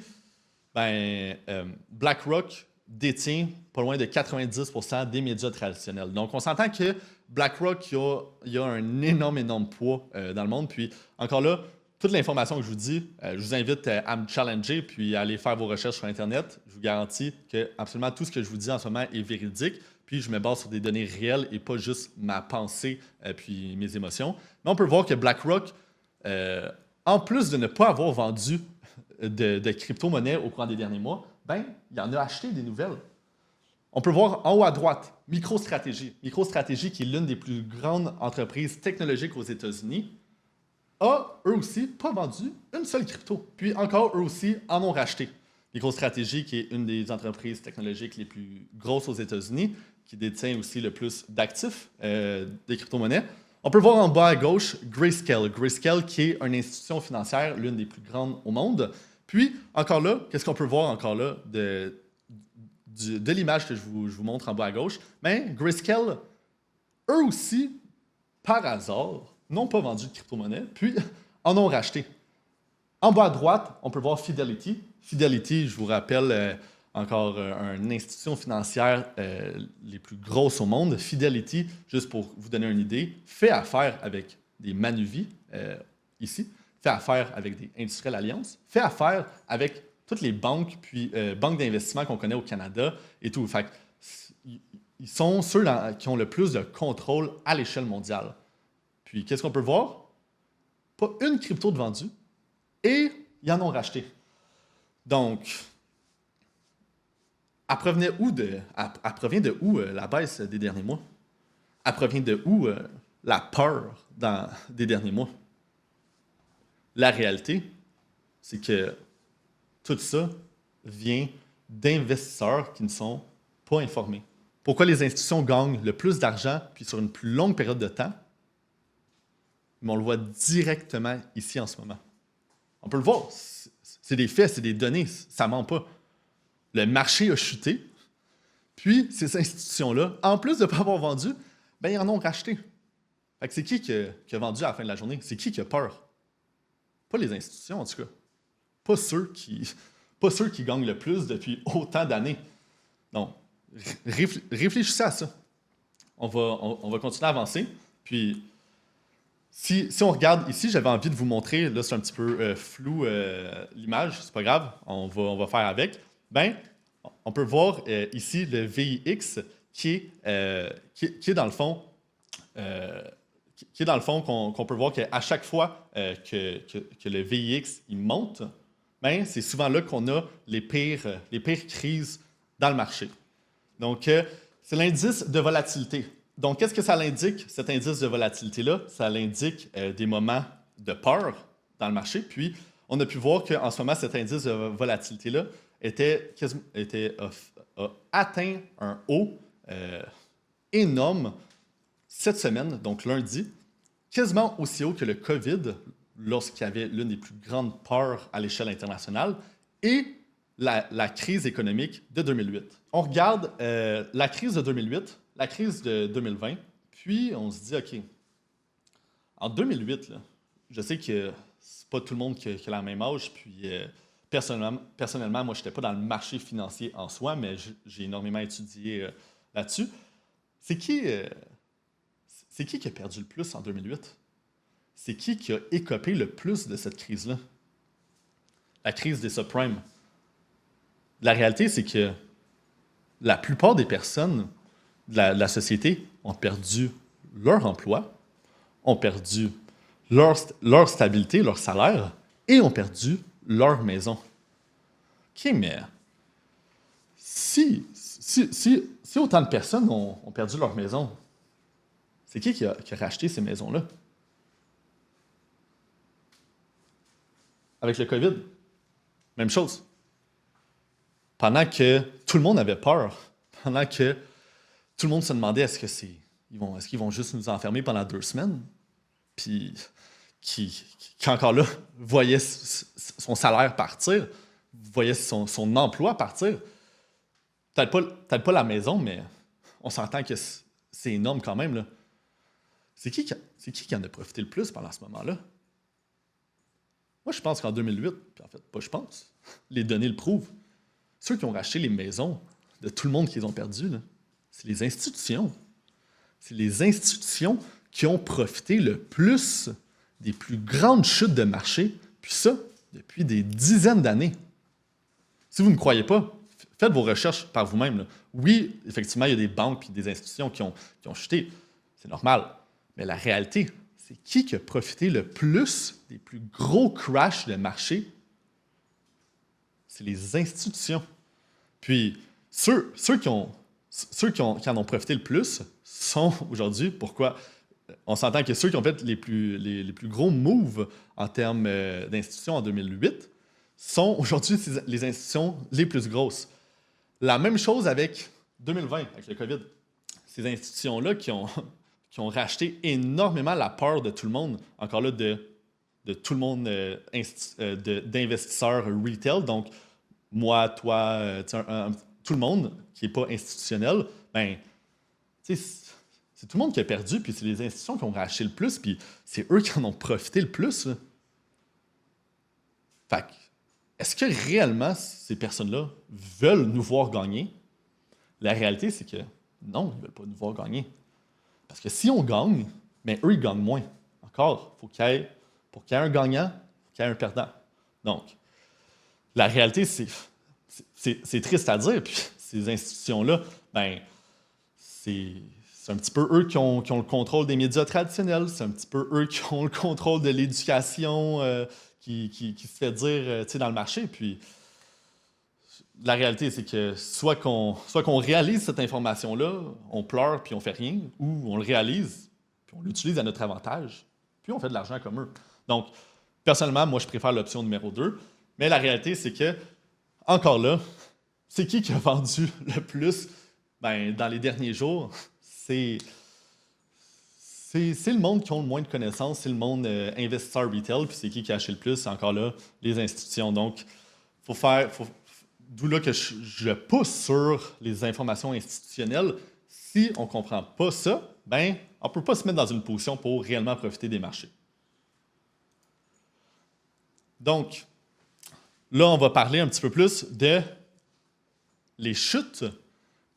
BlackRock détient pas loin de 90% des médias traditionnels. Donc, on s'entend que BlackRock, il y a un énorme poids dans le monde. Puis, encore là, toute l'information que je vous dis, je vous invite à me challenger puis à aller faire vos recherches sur Internet. Je vous garantis que absolument tout ce que je vous dis en ce moment est véridique. Puis, je me base sur des données réelles et pas juste ma pensée puis mes émotions. Mais on peut voir que BlackRock, en plus de ne pas avoir vendu de crypto-monnaie au cours des derniers mois, il en a acheté des nouvelles. On peut voir en haut à droite, MicroStrategy. MicroStrategy, qui est l'une des plus grandes entreprises technologiques aux États-Unis, a, eux aussi, pas vendu une seule crypto. Puis encore, eux aussi, en ont racheté. MicroStrategy, qui est une des entreprises technologiques les plus grosses aux États-Unis, qui détient aussi le plus d'actifs des crypto-monnaies. On peut voir en bas à gauche Grayscale. Grayscale, qui est une institution financière, l'une des plus grandes au monde. Puis, encore là, qu'est-ce qu'on peut voir encore là de l'image que je vous montre en bas à gauche? Grayscale, eux aussi, par hasard, n'ont pas vendu de crypto-monnaie, puis en ont racheté. En bas à droite, on peut voir Fidelity. Fidelity, je vous rappelle, encore une institution financière les plus grosses au monde. Fidelity, juste pour vous donner une idée, fait affaire avec des Manuvie ici, fait affaire avec des Industrielles Alliance, fait affaire avec toutes les banques, puis banques d'investissement qu'on connaît au Canada et tout. Fait ils sont ceux qui ont le plus de contrôle à l'échelle mondiale. Puis, qu'est-ce qu'on peut voir? Pas une crypto de vendue et ils en ont racheté. Donc, elle provient de où la baisse des derniers mois? Elle provient de où la peur des derniers mois? La réalité, c'est que tout ça vient d'investisseurs qui ne sont pas informés. Pourquoi les institutions gagnent le plus d'argent puis sur une plus longue période de temps? Mais on le voit directement ici en ce moment. On peut le voir. C'est des faits, c'est des données, ça ne ment pas. Le marché a chuté, puis ces institutions-là, en plus de ne pas avoir vendu, ils en ont racheté. Fait que c'est qui a vendu à la fin de la journée? C'est qui a peur? Pas les institutions, en tout cas. Pas ceux qui gagnent le plus depuis autant d'années. Donc, réfléchissez à ça. On va continuer à avancer. Puis, si on regarde ici, j'avais envie de vous montrer, là c'est un petit peu flou l'image, c'est pas grave, on va faire avec. On peut voir ici le VIX qui est dans le fond, qu'on peut voir qu'à chaque fois que le VIX il monte, c'est souvent là qu'on a les pires crises dans le marché. Donc, c'est l'indice de volatilité. Donc, qu'est-ce que ça l'indique, cet indice de volatilité-là? Ça l'indique des moments de peur dans le marché. Puis, on a pu voir qu'en ce moment, cet indice de volatilité-là a atteint un haut énorme cette semaine, donc lundi, quasiment aussi haut que le COVID, lorsqu'il y avait l'une des plus grandes peurs à l'échelle internationale, et la crise économique de 2008. On regarde la crise de 2008, la crise de 2020, puis on se dit, OK, en 2008, là, je sais que c'est pas tout le monde qui a la même âge, puis personnellement, moi, je n'étais pas dans le marché financier en soi, mais j'ai énormément étudié là-dessus. C'est qui qui a perdu le plus en 2008? C'est qui a écopé le plus de cette crise-là? La crise des subprimes. La réalité, c'est que la plupart des personnes de la société ont perdu leur emploi, ont perdu leur stabilité, leur salaire, et ont perdu leur maison. OK, mais si autant de personnes ont perdu leur maison, c'est qui a racheté ces maisons-là? Avec le COVID, même chose. Pendant que tout le monde avait peur, pendant que tout le monde se demandait est-ce qu'ils vont juste nous enfermer pendant 2 semaines, puis qui encore là voyait son salaire partir, voyait son emploi partir. Peut-être pas la maison, mais on s'entend que c'est énorme quand même, là. C'est qui en a profité le plus pendant ce moment-là? Moi, je pense qu'en 2008, puis en fait, pas je pense, les données le prouvent, ceux qui ont racheté les maisons de tout le monde qu'ils ont perdu, là, c'est les institutions. C'est les institutions qui ont profité le plus des plus grandes chutes de marché, puis ça, depuis des dizaines d'années. Si vous ne croyez pas, faites vos recherches par vous-même, là. Oui, effectivement, il y a des banques et des institutions qui ont chuté. C'est normal. Mais la réalité, c'est qui a profité le plus des plus gros crashs de marché? C'est les institutions. Puis, ceux qui en ont profité le plus sont aujourd'hui, pourquoi? On s'entend que ceux qui ont fait les plus gros moves en termes d'institutions en 2008 sont aujourd'hui les institutions les plus grosses. La même chose avec 2020, avec le COVID. Ces institutions-là qui ont racheté énormément la peur de tout le monde, encore là, de tout le monde d'investisseurs retail, donc moi, toi, tout le monde qui n'est pas institutionnel, ben, tu sais, c'est tout le monde qui a perdu, puis c'est les institutions qui ont racheté le plus, puis c'est eux qui en ont profité le plus, là. Fait que, est-ce que réellement ces personnes-là veulent nous voir gagner? La réalité, c'est que non, ils ne veulent pas nous voir gagner. Parce que si on gagne, mais eux, ils gagnent moins. Encore, pour qu'il y ait un gagnant, il faut qu'il y ait un perdant. Donc, la réalité, c'est triste à dire, puis ces institutions-là, ben, c'est un petit peu eux qui ont le contrôle des médias traditionnels, c'est un petit peu eux qui ont le contrôle de l'éducation qui se fait dire dans le marché. Puis la réalité, c'est que soit qu'on réalise cette information-là, on pleure puis on fait rien, ou on le réalise puis on l'utilise à notre avantage, puis on fait de l'argent comme eux. Donc, personnellement, moi, je préfère l'option numéro 2, mais la réalité, c'est que, encore là, c'est qui a vendu le plus dans les derniers jours? C'est le monde qui a le moins de connaissances, c'est le monde investisseur retail, puis c'est qui a acheté le plus? C'est encore là les institutions. Donc, d'où là que je pousse sur les informations institutionnelles. Si on ne comprend pas ça, ben, on ne peut pas se mettre dans une position pour réellement profiter des marchés. Donc, là, on va parler un petit peu plus de les chutes,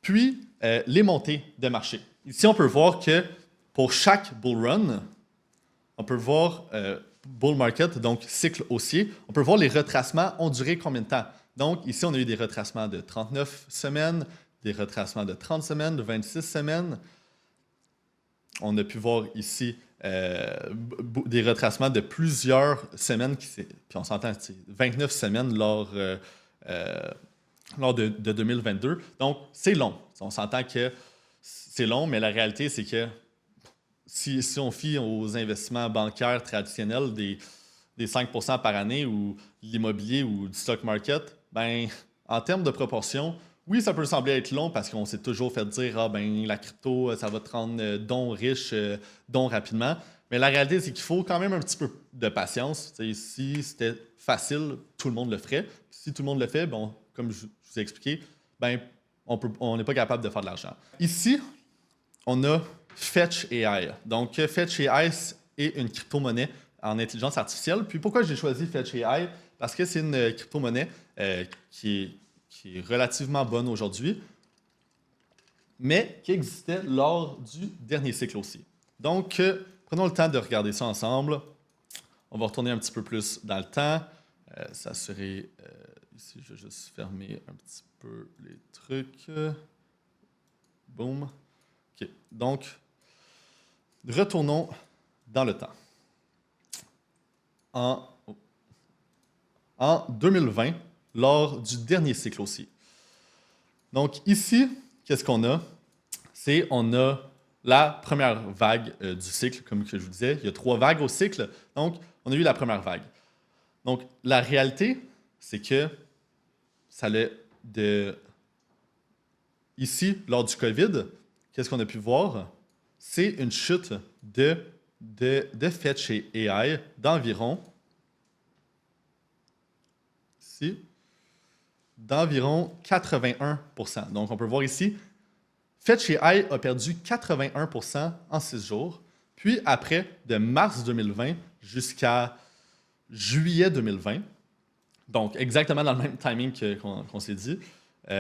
puis les montées de marché. Ici, on peut voir que pour chaque bull run, on peut voir bull market, donc cycle haussier, on peut voir les retracements ont duré combien de temps. Donc, ici, on a eu des retracements de 39 semaines, des retracements de 30 semaines, de 26 semaines. On a pu voir ici des retracements de plusieurs semaines, puis on s'entend, 29 semaines lors de 2022. Donc, c'est long. On s'entend que c'est long, mais la réalité, c'est que si on fie aux investissements bancaires traditionnels des 5% par année ou l'immobilier ou du stock market, ben, en termes de proportion, oui, ça peut sembler être long parce qu'on s'est toujours fait dire ah ben la crypto, ça va te rendre don riche, don rapidement. Mais la réalité, c'est qu'il faut quand même un petit peu de patience. T'sais, si c'était facile, tout le monde le ferait. Si tout le monde le fait, bon, comme je vous ai expliqué, ben, on n'est pas capable de faire de l'argent. Ici, on a Fetch AI. Donc, Fetch AI est une crypto-monnaie en intelligence artificielle. Puis pourquoi j'ai choisi Fetch AI? Parce que c'est une crypto-monnaie qui est relativement bonne aujourd'hui, mais qui existait lors du dernier cycle aussi. Donc, prenons le temps de regarder ça ensemble. On va retourner un petit peu plus dans le temps. Ça serait... ici, je vais juste fermer un petit peu les trucs. Boum. OK. Donc, retournons dans le temps. En 2020, lors du dernier cycle aussi. Donc ici, qu'est-ce qu'on a? On a la première vague du cycle, comme que je vous disais. Il y a 3 vagues au cycle. Donc, on a eu la première vague. Donc, la réalité, c'est que ça allait de... Ici, lors du COVID, qu'est-ce qu'on a pu voir? C'est une chute de Fetch AI d'environ... Ici, d'environ 81%. Donc, on peut voir ici, Fetch AI a perdu 81% en 6 jours. Puis après, de mars 2020 jusqu'à juillet 2020, donc exactement dans le même timing qu'on s'est dit, il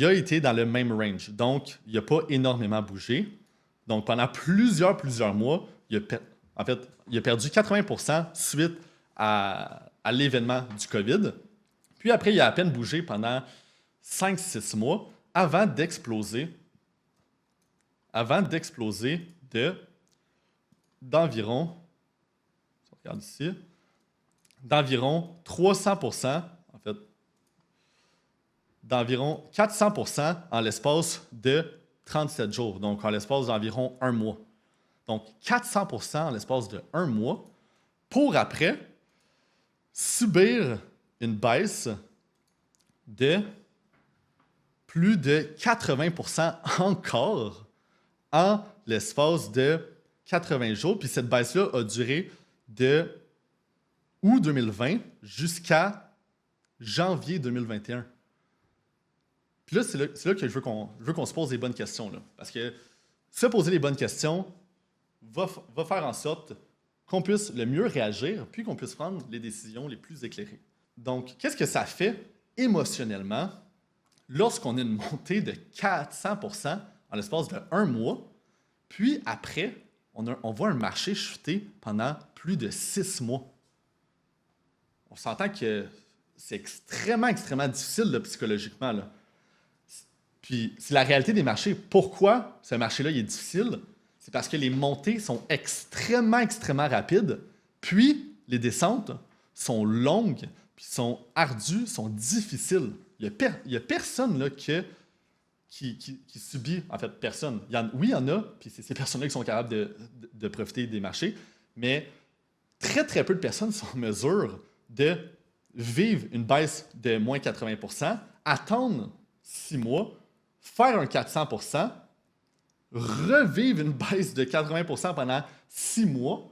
a été dans le même range. Donc, il n'a pas énormément bougé. Donc, pendant plusieurs mois, il a perdu 80% suite à l'événement du COVID. Puis après, il a à peine bougé pendant 5-6 mois avant d'exploser d'environ, si on regarde ici, d'environ 300%, en fait, d'environ 400% en l'espace de 37 jours, donc en l'espace d'environ 1 mois. Donc 400% en l'espace de 1 mois, pour après subir une baisse de plus de 80% encore en l'espace de 80 jours. Puis cette baisse-là a duré de août 2020 jusqu'à janvier 2021. Puis là, c'est là que je veux qu'on se pose les bonnes questions. Là. Parce que se poser les bonnes questions va faire en sorte qu'on puisse le mieux réagir, puis qu'on puisse prendre les décisions les plus éclairées. Donc, qu'est-ce que ça fait émotionnellement lorsqu'on a une montée de 400% en l'espace de 1 mois, puis après, on voit un marché chuter pendant plus de 6 mois? On s'entend que c'est extrêmement difficile là, psychologiquement. Là. Puis, c'est la réalité des marchés. Pourquoi ce marché-là est difficile? C'est parce que les montées sont extrêmement rapides, puis les descentes sont longues, puis sont ardues, sont difficiles. Il y a personne là, qui subit, en fait, personne. Oui, il y en a, puis c'est ces personnes-là qui sont capables de profiter des marchés, mais très peu de personnes sont en mesure de vivre une baisse de moins 80%, attendre 6 mois, faire un 400%, revivre une baisse de 80% pendant 6 mois.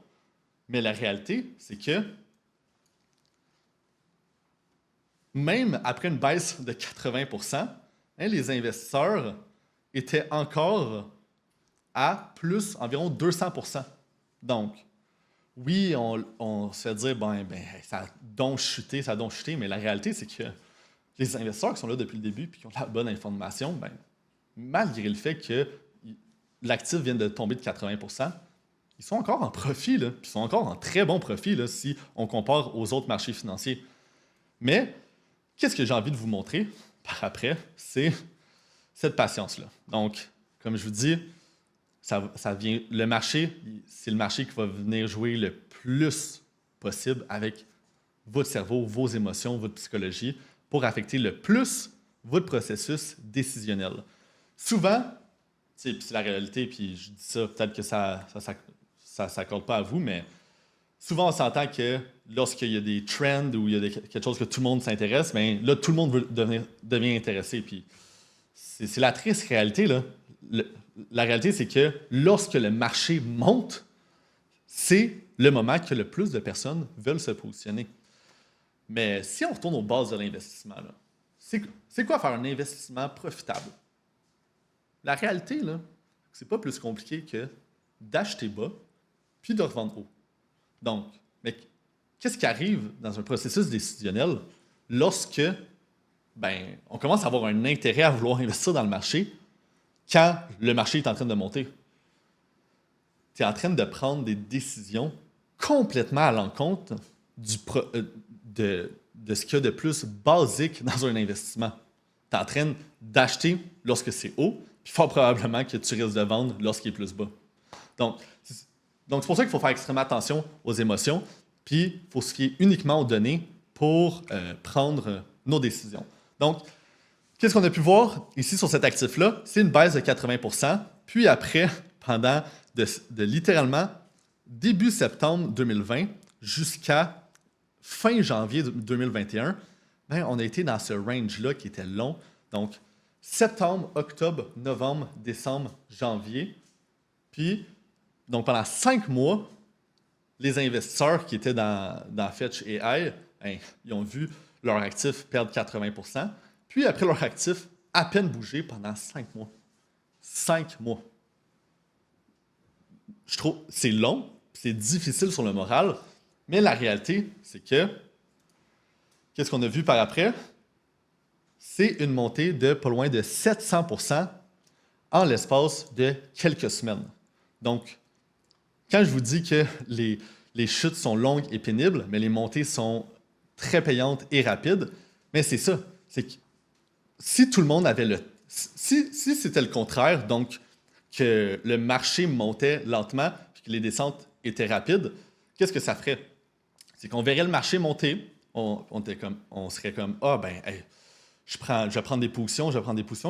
Mais la réalité, c'est que même après une baisse de 80%, les investisseurs étaient encore à plus environ 200%. Donc, oui, on se fait dire, ça a donc chuté, mais la réalité, c'est que les investisseurs qui sont là depuis le début et qui ont la bonne information, malgré le fait que l'actif vient de tomber de 80%, ils sont encore en profit, là, puis ils sont encore en très bon profit là, si on compare aux autres marchés financiers. Mais, qu'est-ce que j'ai envie de vous montrer par après, c'est cette patience-là. Donc, comme je vous dis, ça vient, le marché, c'est le marché qui va venir jouer le plus possible avec votre cerveau, vos émotions, votre psychologie, pour affecter le plus votre processus décisionnel. Souvent, c'est la réalité, puis je dis ça, peut-être que ça s'accorde pas à vous, mais souvent on s'entend que lorsqu'il y a des trends ou il y a quelque chose que tout le monde s'intéresse, bien là, tout le monde devient intéressé. Puis c'est la triste réalité, là. La réalité, c'est que lorsque le marché monte, c'est le moment que le plus de personnes veulent se positionner. Mais si on retourne aux bases de l'investissement, là, c'est quoi faire un investissement profitable? La réalité, là, c'est pas plus compliqué que d'acheter bas puis de revendre haut. Donc, mais qu'est-ce qui arrive dans un processus décisionnel lorsque on commence à avoir un intérêt à vouloir investir dans le marché quand le marché est en train de monter? Tu es en train de prendre des décisions complètement à l'encontre de ce qu'il y a de plus basique dans un investissement. Tu es en train d'acheter lorsque c'est haut, puis fort probablement que tu risques de vendre lorsqu'il est plus bas. Donc, c'est pour ça qu'il faut faire extrêmement attention aux émotions, puis il faut se fier uniquement aux données pour prendre nos décisions. Donc, qu'est-ce qu'on a pu voir ici sur cet actif-là? C'est une baisse de 80%, puis après, pendant de littéralement début septembre 2020 jusqu'à fin janvier 2021, on a été dans ce range-là qui était long. Donc, septembre, octobre, novembre, décembre, janvier. Puis, donc pendant 5 mois, les investisseurs qui étaient dans Fetch AI, ils ont vu leur actif perdre 80%. Puis, après leur actif, à peine bouger pendant 5 mois. 5 mois. Je trouve c'est long, c'est difficile sur le moral, mais la réalité, c'est que qu'est-ce qu'on a vu par après? C'est une montée de pas loin de 700% en l'espace de quelques semaines. Donc, quand je vous dis que les chutes sont longues et pénibles, mais les montées sont très payantes et rapides, mais c'est ça. C'est que si tout le monde avait si c'était le contraire, donc que le marché montait lentement et que les descentes étaient rapides, qu'est-ce que ça ferait? C'est qu'on verrait le marché monter, on serait comme je vais prendre des positions,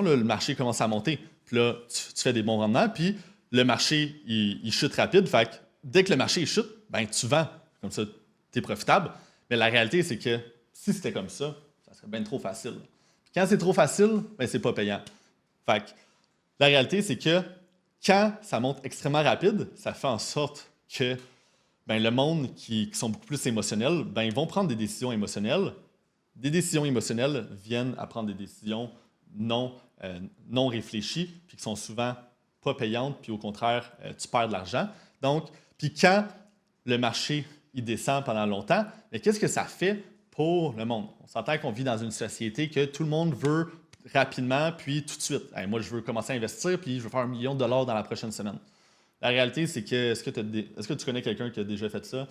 là, le marché commence à monter. Puis là, tu fais des bons rendements, puis le marché, il chute rapide. Fait que dès que le marché chute, tu vends. Comme ça, tu es profitable. Mais la réalité, c'est que si c'était comme ça serait bien trop facile. Puis quand c'est trop facile, c'est pas payant. Fait que la réalité, c'est que quand ça monte extrêmement rapide, ça fait en sorte que le monde qui sont beaucoup plus émotionnels, ils vont prendre des décisions émotionnelles. Des décisions émotionnelles viennent à prendre des décisions non réfléchies, puis qui sont souvent pas payantes, puis au contraire, tu perds de l'argent. Donc, puis quand le marché il descend pendant longtemps, qu'est-ce que ça fait pour le monde? On s'entend qu'on vit dans une société que tout le monde veut rapidement, puis tout de suite. Moi, je veux commencer à investir, puis je veux faire $1 million dans la prochaine semaine. La réalité, c'est que est-ce que tu connais quelqu'un qui a déjà fait ça?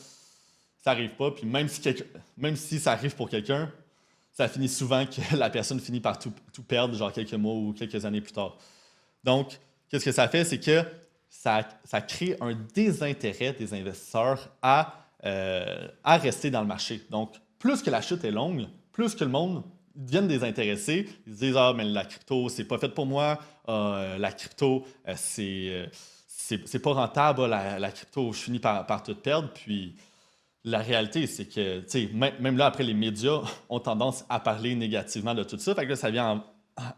Ça n'arrive pas, puis même si ça arrive pour quelqu'un, ça finit souvent que la personne finit par tout perdre, genre quelques mois ou quelques années plus tard. Donc, qu'est-ce que ça fait? C'est que ça crée un désintérêt des investisseurs à rester dans le marché. Donc, plus que la chute est longue, plus que le monde devienne désintéressé, ils se disent « Ah, mais la crypto, c'est pas fait pour moi. La crypto, c'est pas rentable. La crypto, je finis par tout perdre. » Puis, la réalité, c'est que, même là, après, les médias ont tendance à parler négativement de tout ça. Fait que là, ça vient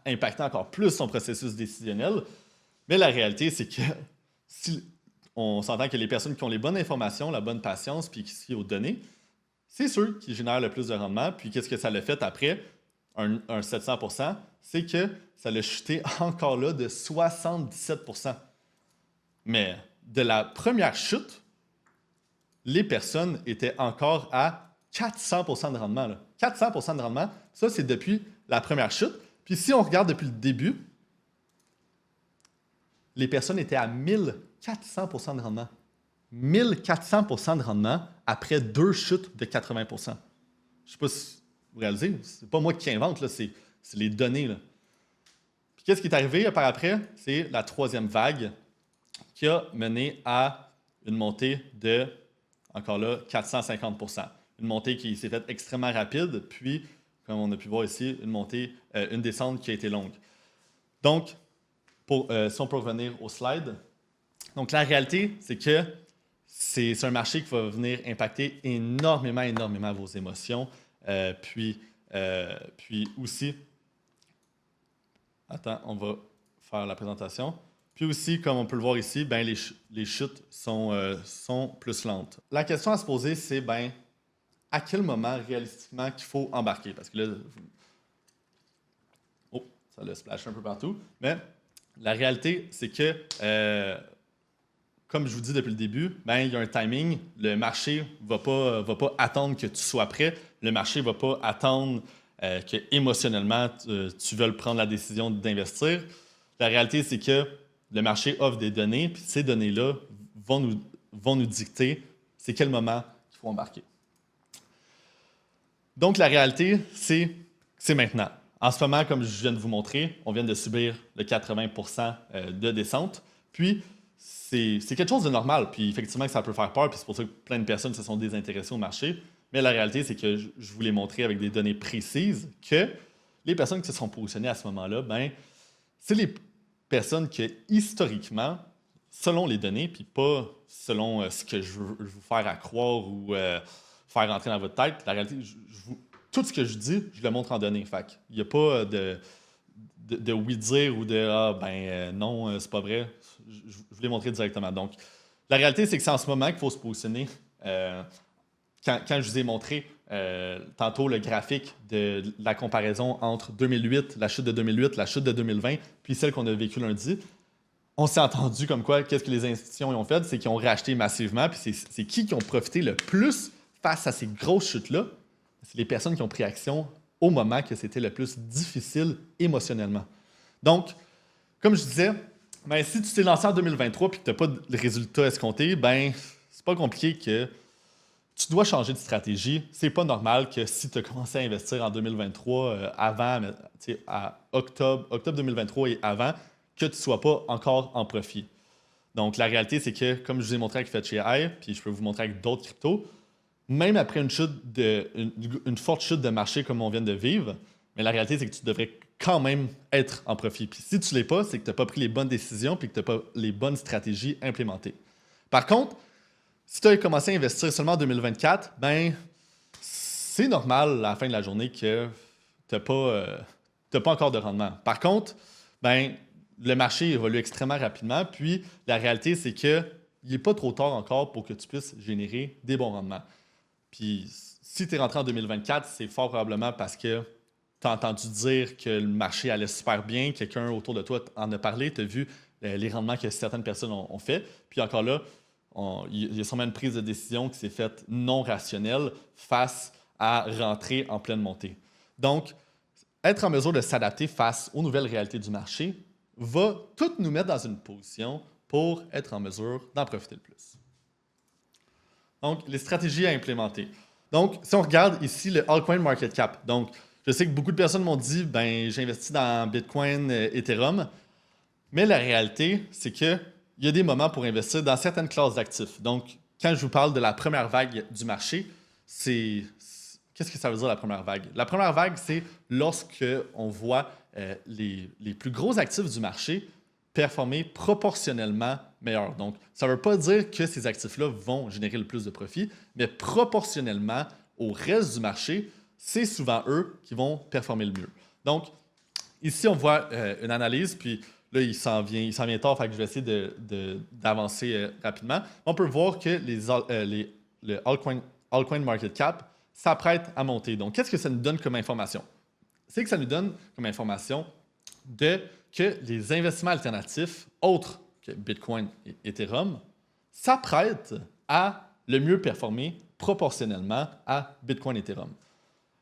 impacter encore plus son processus décisionnel. Mais la réalité, c'est que si on s'entend que les personnes qui ont les bonnes informations, la bonne patience, puis qui se fient aux données, c'est ceux qui génèrent le plus de rendement. Puis qu'est-ce que ça l'a fait après? Un 700%, c'est que ça l'a chuté encore là de 77%. Mais de la première chute, les personnes étaient encore à 400% de rendement. Là. 400% de rendement, ça, c'est depuis la première chute. Puis si on regarde depuis le début, les personnes étaient à 1400% de rendement. 1400% de rendement après 2 chutes de 80%. Je ne sais pas si vous réalisez, c'est pas moi qui invente, là, c'est les données. Là. Puis qu'est-ce qui est arrivé par après? C'est la 3e vague qui a mené à une montée de, encore là, 450%. Une montée qui s'est faite extrêmement rapide, puis, comme on a pu voir ici, une descente qui a été longue. Donc, si on peut revenir au slide. Donc, la réalité, c'est que c'est un marché qui va venir impacter énormément vos émotions. Puis aussi, attends, on va faire la présentation. Puis aussi, comme on peut le voir ici, ben, les chutes sont plus lentes. La question à se poser, c'est à quel moment réalistiquement qu'il faut embarquer? Parce que là, ça le splash un peu partout. Mais la réalité, c'est que, comme je vous dis depuis le début, il y a un timing. Le marché ne va pas attendre que tu sois prêt. Le marché ne va pas attendre que émotionnellement, tu veuilles prendre la décision d'investir. La réalité, c'est que le marché offre des données, puis ces données-là vont nous dicter c'est quel moment il faut embarquer. Donc, la réalité, c'est maintenant. En ce moment, comme je viens de vous montrer, on vient de subir le 80% de descente. Puis, c'est quelque chose de normal. Puis, effectivement, que ça peut faire peur. Puis, c'est pour ça que plein de personnes se sont désintéressées au marché. Mais la réalité, c'est que je vous l'ai montré avec des données précises que les personnes qui se sont positionnées à ce moment-là, c'est les personnes qui, historiquement, selon les données, puis pas selon ce que je veux vous faire à croire ou faire rentrer dans votre tête, la réalité, tout ce que je dis, je le montre en données. Fait il n'y a pas de oui-dire ou de non, c'est pas vrai. Je vous l'ai montré directement. Donc, la réalité, c'est que c'est en ce moment qu'il faut se positionner. Quand je vous ai montré tantôt le graphique de la comparaison entre 2008, la chute de 2008, la chute de 2020, puis celle qu'on a vécue lundi, on s'est entendu comme quoi, qu'est-ce que les institutions ont fait, c'est qu'ils ont racheté massivement, puis c'est qui ont profité le plus face à ces grosses chutes-là? C'est les personnes qui ont pris action au moment que c'était le plus difficile émotionnellement. Donc, comme je disais, si tu t'es lancé en 2023 et que tu n'as pas de résultat escompté, c'est pas compliqué que tu dois changer de stratégie. C'est pas normal que si tu as commencé à investir en 2023 à octobre 2023 et avant, que tu ne sois pas encore en profit. Donc, la réalité, c'est que, comme je vous ai montré avec FetchAI, puis je peux vous montrer avec d'autres cryptos, même après une forte chute de marché comme on vient de vivre, mais la réalité, c'est que tu devrais quand même être en profit. Puis si tu ne l'es pas, c'est que tu n'as pas pris les bonnes décisions puis que tu n'as pas les bonnes stratégies implémentées. Par contre, si tu as commencé à investir seulement en 2024, c'est normal à la fin de la journée que tu n'as pas encore de rendement. Par contre, le marché évolue extrêmement rapidement, puis la réalité, c'est qu'il n'est pas trop tard encore pour que tu puisses générer des bons rendements. Puis si tu es rentré en 2024, c'est fort probablement parce que tu as entendu dire que le marché allait super bien, quelqu'un autour de toi en a parlé, tu as vu les rendements que certaines personnes ont fait, puis encore là, il y a sûrement une prise de décision qui s'est faite non rationnelle face à rentrer en pleine montée. Donc, être en mesure de s'adapter face aux nouvelles réalités du marché va tout nous mettre dans une position pour être en mesure d'en profiter le plus. Donc, les stratégies à implémenter. Donc, si on regarde ici le Altcoin Market Cap, donc, je sais que beaucoup de personnes m'ont dit, j'ai investi dans Bitcoin, Ethereum, mais la réalité, c'est qu'il y a des moments pour investir dans certaines classes d'actifs. Donc, quand je vous parle de la première vague du marché, qu'est-ce que ça veut dire la première vague? La première vague, c'est lorsque on voit les plus gros actifs du marché performer proportionnellement meilleur. Donc, ça ne veut pas dire que ces actifs-là vont générer le plus de profit, mais proportionnellement au reste du marché, c'est souvent eux qui vont performer le mieux. Donc, ici, on voit une analyse, puis là, il s'en vient tard, fait que je vais essayer d'avancer rapidement. On peut voir que le Altcoin Market Cap s'apprête à monter. Donc, qu'est-ce que ça nous donne comme information? C'est que ça nous donne comme information que les investissements alternatifs, autres que Bitcoin et Ethereum, s'apprêtent à le mieux performer proportionnellement à Bitcoin et Ethereum.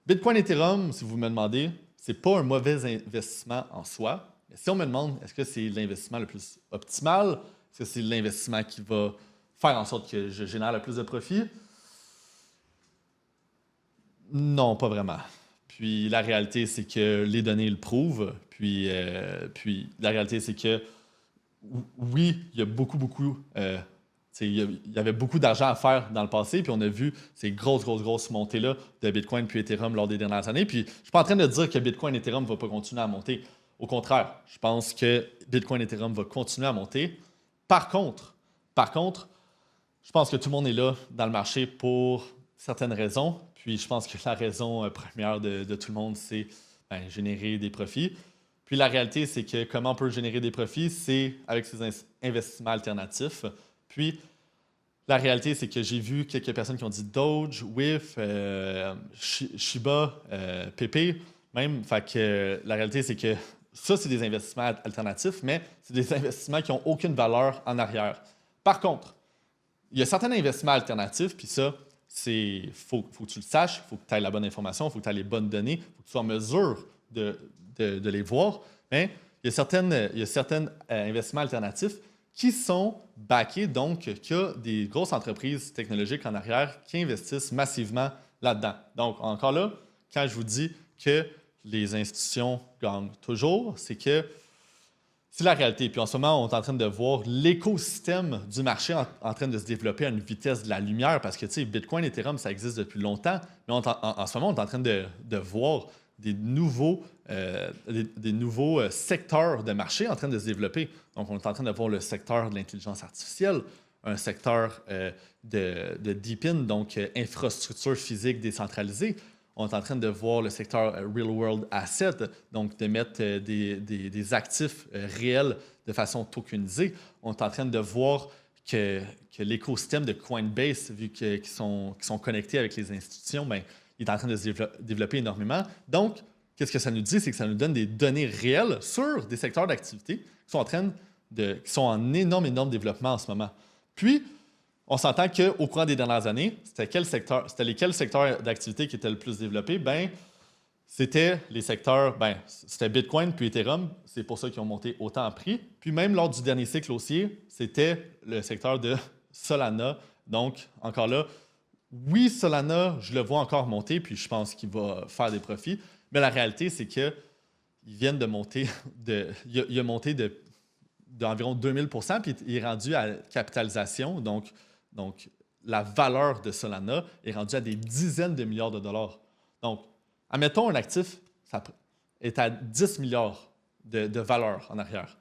Bitcoin et Ethereum, si vous me demandez, ce n'est pas un mauvais investissement en soi. Mais si on me demande, est-ce que c'est l'investissement le plus optimal? Est-ce que c'est l'investissement qui va faire en sorte que je génère le plus de profit? Non, pas vraiment. Puis la réalité, c'est que les données le prouvent. Puis la réalité, c'est que oui, il y a beaucoup, il y avait beaucoup d'argent à faire dans le passé, puis on a vu ces grosses montées-là de Bitcoin puis Ethereum lors des dernières années. Puis je ne suis pas en train de dire que Bitcoin et Ethereum ne vont pas continuer à monter. Au contraire, je pense que Bitcoin et Ethereum vont continuer à monter. Par contre, je pense que tout le monde est là dans le marché pour certaines raisons. Puis je pense que la raison première de tout le monde, c'est générer des profits. Puis la réalité, c'est que comment on peut générer des profits, c'est avec ces investissements alternatifs. Puis la réalité, c'est que j'ai vu quelques personnes qui ont dit Doge, WIF, Shiba, PP, même. Fait que la réalité, c'est que ça, c'est des investissements alternatifs, mais c'est des investissements qui n'ont aucune valeur en arrière. Par contre, il y a certains investissements alternatifs, puis ça, il faut que tu le saches, il faut que tu aies la bonne information, il faut que tu aies les bonnes données, il faut que tu sois en mesure de les voir. Mais il y a certains investissements alternatifs qui sont backés, donc qu'il y a des grosses entreprises technologiques en arrière qui investissent massivement là-dedans. Donc, encore là, quand je vous dis que les institutions gagnent toujours, c'est que c'est la réalité. Puis en ce moment, on est en train de voir l'écosystème du marché en train de se développer à une vitesse de la lumière parce que, tu sais, Bitcoin et Ethereum, ça existe depuis longtemps, mais en ce moment, on est en train de voir des nouveaux secteurs de marché en train de se développer. Donc, on est en train de voir le secteur de l'intelligence artificielle, un secteur de DeepIn, donc infrastructure physique décentralisée. On est en train de voir le secteur Real World Asset, donc de mettre des actifs réels de façon tokenisée. On est en train de voir que l'écosystème de Coinbase, vu qu'ils sont connectés avec les institutions, bien, il est en train de se développer énormément. Donc, qu'est-ce que ça nous dit? C'est que ça nous donne des données réelles sur des secteurs d'activité qui sont en énorme développement en ce moment. Puis, on s'entend qu'au courant des dernières années, c'était lesquels secteurs d'activité qui étaient le plus développés? Bien, c'était les secteurs, c'était Bitcoin puis Ethereum. C'est pour ça qu'ils ont monté autant en prix. Puis même lors du dernier cycle haussier, c'était le secteur de Solana. Donc, encore là, oui, Solana, je le vois encore monter, puis je pense qu'il va faire des profits. Mais la réalité, c'est qu'ils viennent de monter, il a monté d'environ 2000 %, puis il est rendu à capitalisation. Donc, la valeur de Solana est rendue à des dizaines de milliards de dollars. Donc, admettons un actif est à 10 milliards de valeur en arrière.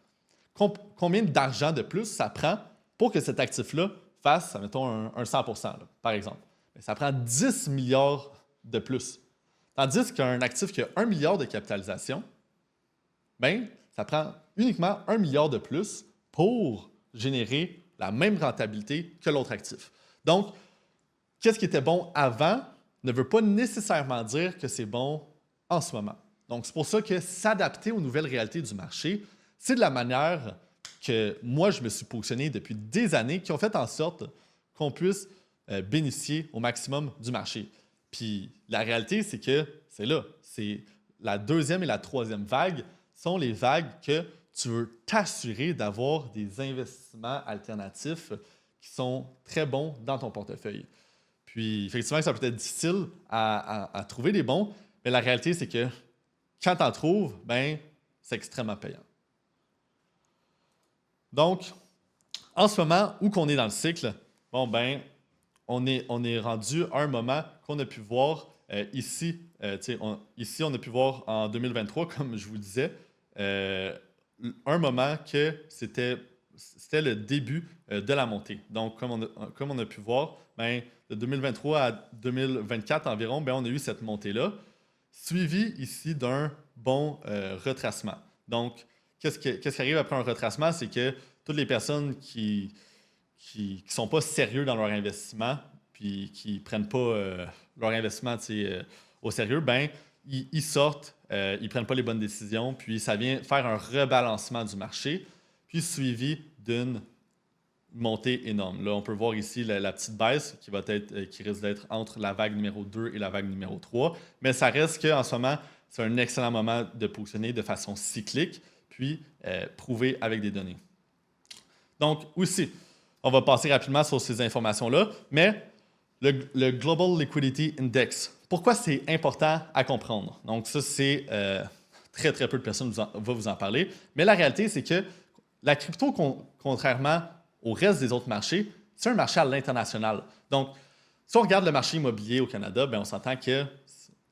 Combien d'argent de plus ça prend pour que cet actif-là fasse, admettons, un 100 % là, par exemple? Ça prend 10 milliards de plus. Tandis qu'un actif qui a 1 milliard de capitalisation, bien, ça prend uniquement 1 milliard de plus pour générer la même rentabilité que l'autre actif. Donc, qu'est-ce qui était bon avant ne veut pas nécessairement dire que c'est bon en ce moment. Donc, c'est pour ça que s'adapter aux nouvelles réalités du marché, c'est de la manière que moi, je me suis positionné depuis des années qui ont fait en sorte qu'on puisse bénéficier au maximum du marché. Puis la réalité, c'est que c'est là. C'est la deuxième et la troisième vague sont les vagues que tu veux t'assurer d'avoir des investissements alternatifs qui sont très bons dans ton portefeuille. Puis effectivement, ça peut être difficile à trouver des bons, mais la réalité, c'est que quand tu en trouves, ben, c'est extrêmement payant. Donc, en ce moment, où qu'on est dans le cycle, bon, ben, on est rendu à un moment qu'on a pu voir ici. Ici, on a pu voir en 2023, comme je vous le disais, un moment que c'était le début de la montée. Donc, comme on a pu voir, ben, de 2023 à 2024 environ, ben, on a eu cette montée-là, suivie ici d'un bon retracement. Donc, qu'est-ce qui arrive après un retracement? C'est que toutes les personnes qui sont pas sérieux dans leur investissement, puis qui prennent pas leur investissement au sérieux, ben ils sortent, ils prennent pas les bonnes décisions, puis ça vient faire un rebalancement du marché, puis suivi d'une montée énorme. Là, on peut voir ici la petite baisse qui risque d'être entre la vague numéro 2 et la vague numéro 3, mais ça reste qu'en ce moment, c'est un excellent moment de positionner de façon cyclique, puis prouver avec des données. Donc, aussi, on va passer rapidement sur ces informations-là, mais le Global Liquidity Index, pourquoi c'est important à comprendre? Donc, ça, c'est très, très peu de personnes vont vous en parler, mais la réalité, c'est que la crypto, contrairement au reste des autres marchés, c'est un marché à l'international. Donc, si on regarde le marché immobilier au Canada, bien, on s'entend que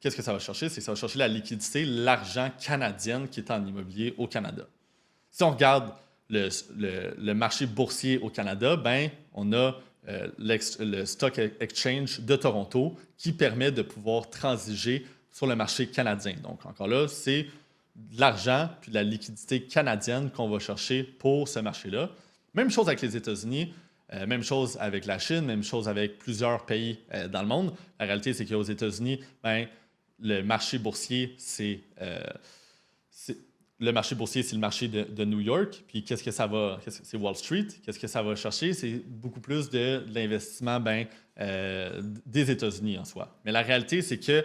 qu'est-ce que ça va chercher? C'est que ça va chercher la liquidité, l'argent canadien qui est en immobilier au Canada. Si on regarde le marché boursier au Canada, ben, on a le Stock Exchange de Toronto qui permet de pouvoir transiger sur le marché canadien. Donc, encore là, c'est de l'argent puis de la liquidité canadienne qu'on va chercher pour ce marché-là. Même chose avec les États-Unis, même chose avec la Chine, même chose avec plusieurs pays dans le monde. La réalité, c'est qu'aux États-Unis, ben, le marché boursier, c'est le marché de New York. Puis qu'est-ce que ça va... C'est Wall Street. Qu'est-ce que ça va chercher? C'est beaucoup plus de l'investissement des États-Unis en soi. Mais la réalité, c'est que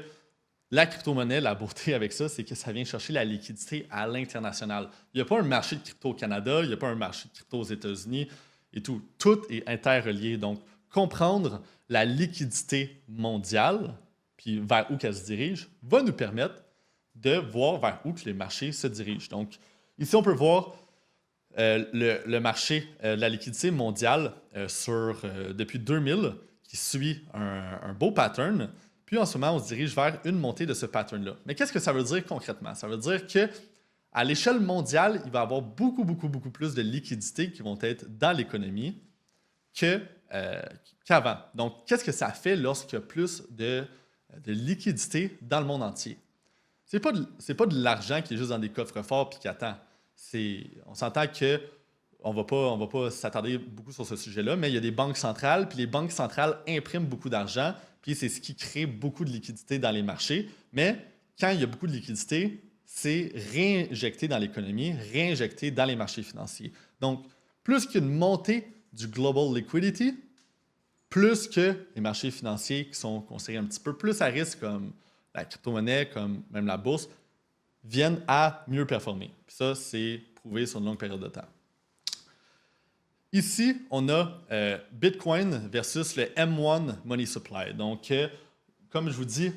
la crypto-monnaie, la beauté avec ça, c'est que ça vient chercher la liquidité à l'international. Il n'y a pas un marché de crypto au Canada, il n'y a pas un marché de crypto aux États-Unis et tout. Tout est interrelié. Donc, comprendre la liquidité mondiale, puis vers où qu'elle se dirige, va nous permettre de voir vers où que les marchés se dirigent. Donc, ici, on peut voir le marché, la liquidité mondiale depuis 2000, qui suit un beau pattern. Puis, en ce moment, on se dirige vers une montée de ce pattern-là. Mais qu'est-ce que ça veut dire concrètement? Ça veut dire qu'à l'échelle mondiale, il va y avoir beaucoup, beaucoup, beaucoup plus de liquidités qui vont être dans l'économie qu'avant. Donc, qu'est-ce que ça fait lorsqu'il y a plus de liquidités dans le monde entier? C'est pas de l'argent qui est juste dans des coffres forts puis qui attend. On s'entend que on va pas s'attarder beaucoup sur ce sujet-là, mais il y a des banques centrales, puis les banques centrales impriment beaucoup d'argent, puis c'est ce qui crée beaucoup de liquidité dans les marchés. Mais quand il y a beaucoup de liquidité, c'est réinjecté dans l'économie, réinjecté dans les marchés financiers. Donc, plus qu'une montée du global liquidity, plus que les marchés financiers qui sont considérés un petit peu plus à risque, comme la crypto-monnaie, comme même la bourse, viennent à mieux performer. Puis ça, c'est prouvé sur une longue période de temps. Ici, on a Bitcoin versus le M1 Money Supply. Donc, comme je vous dis,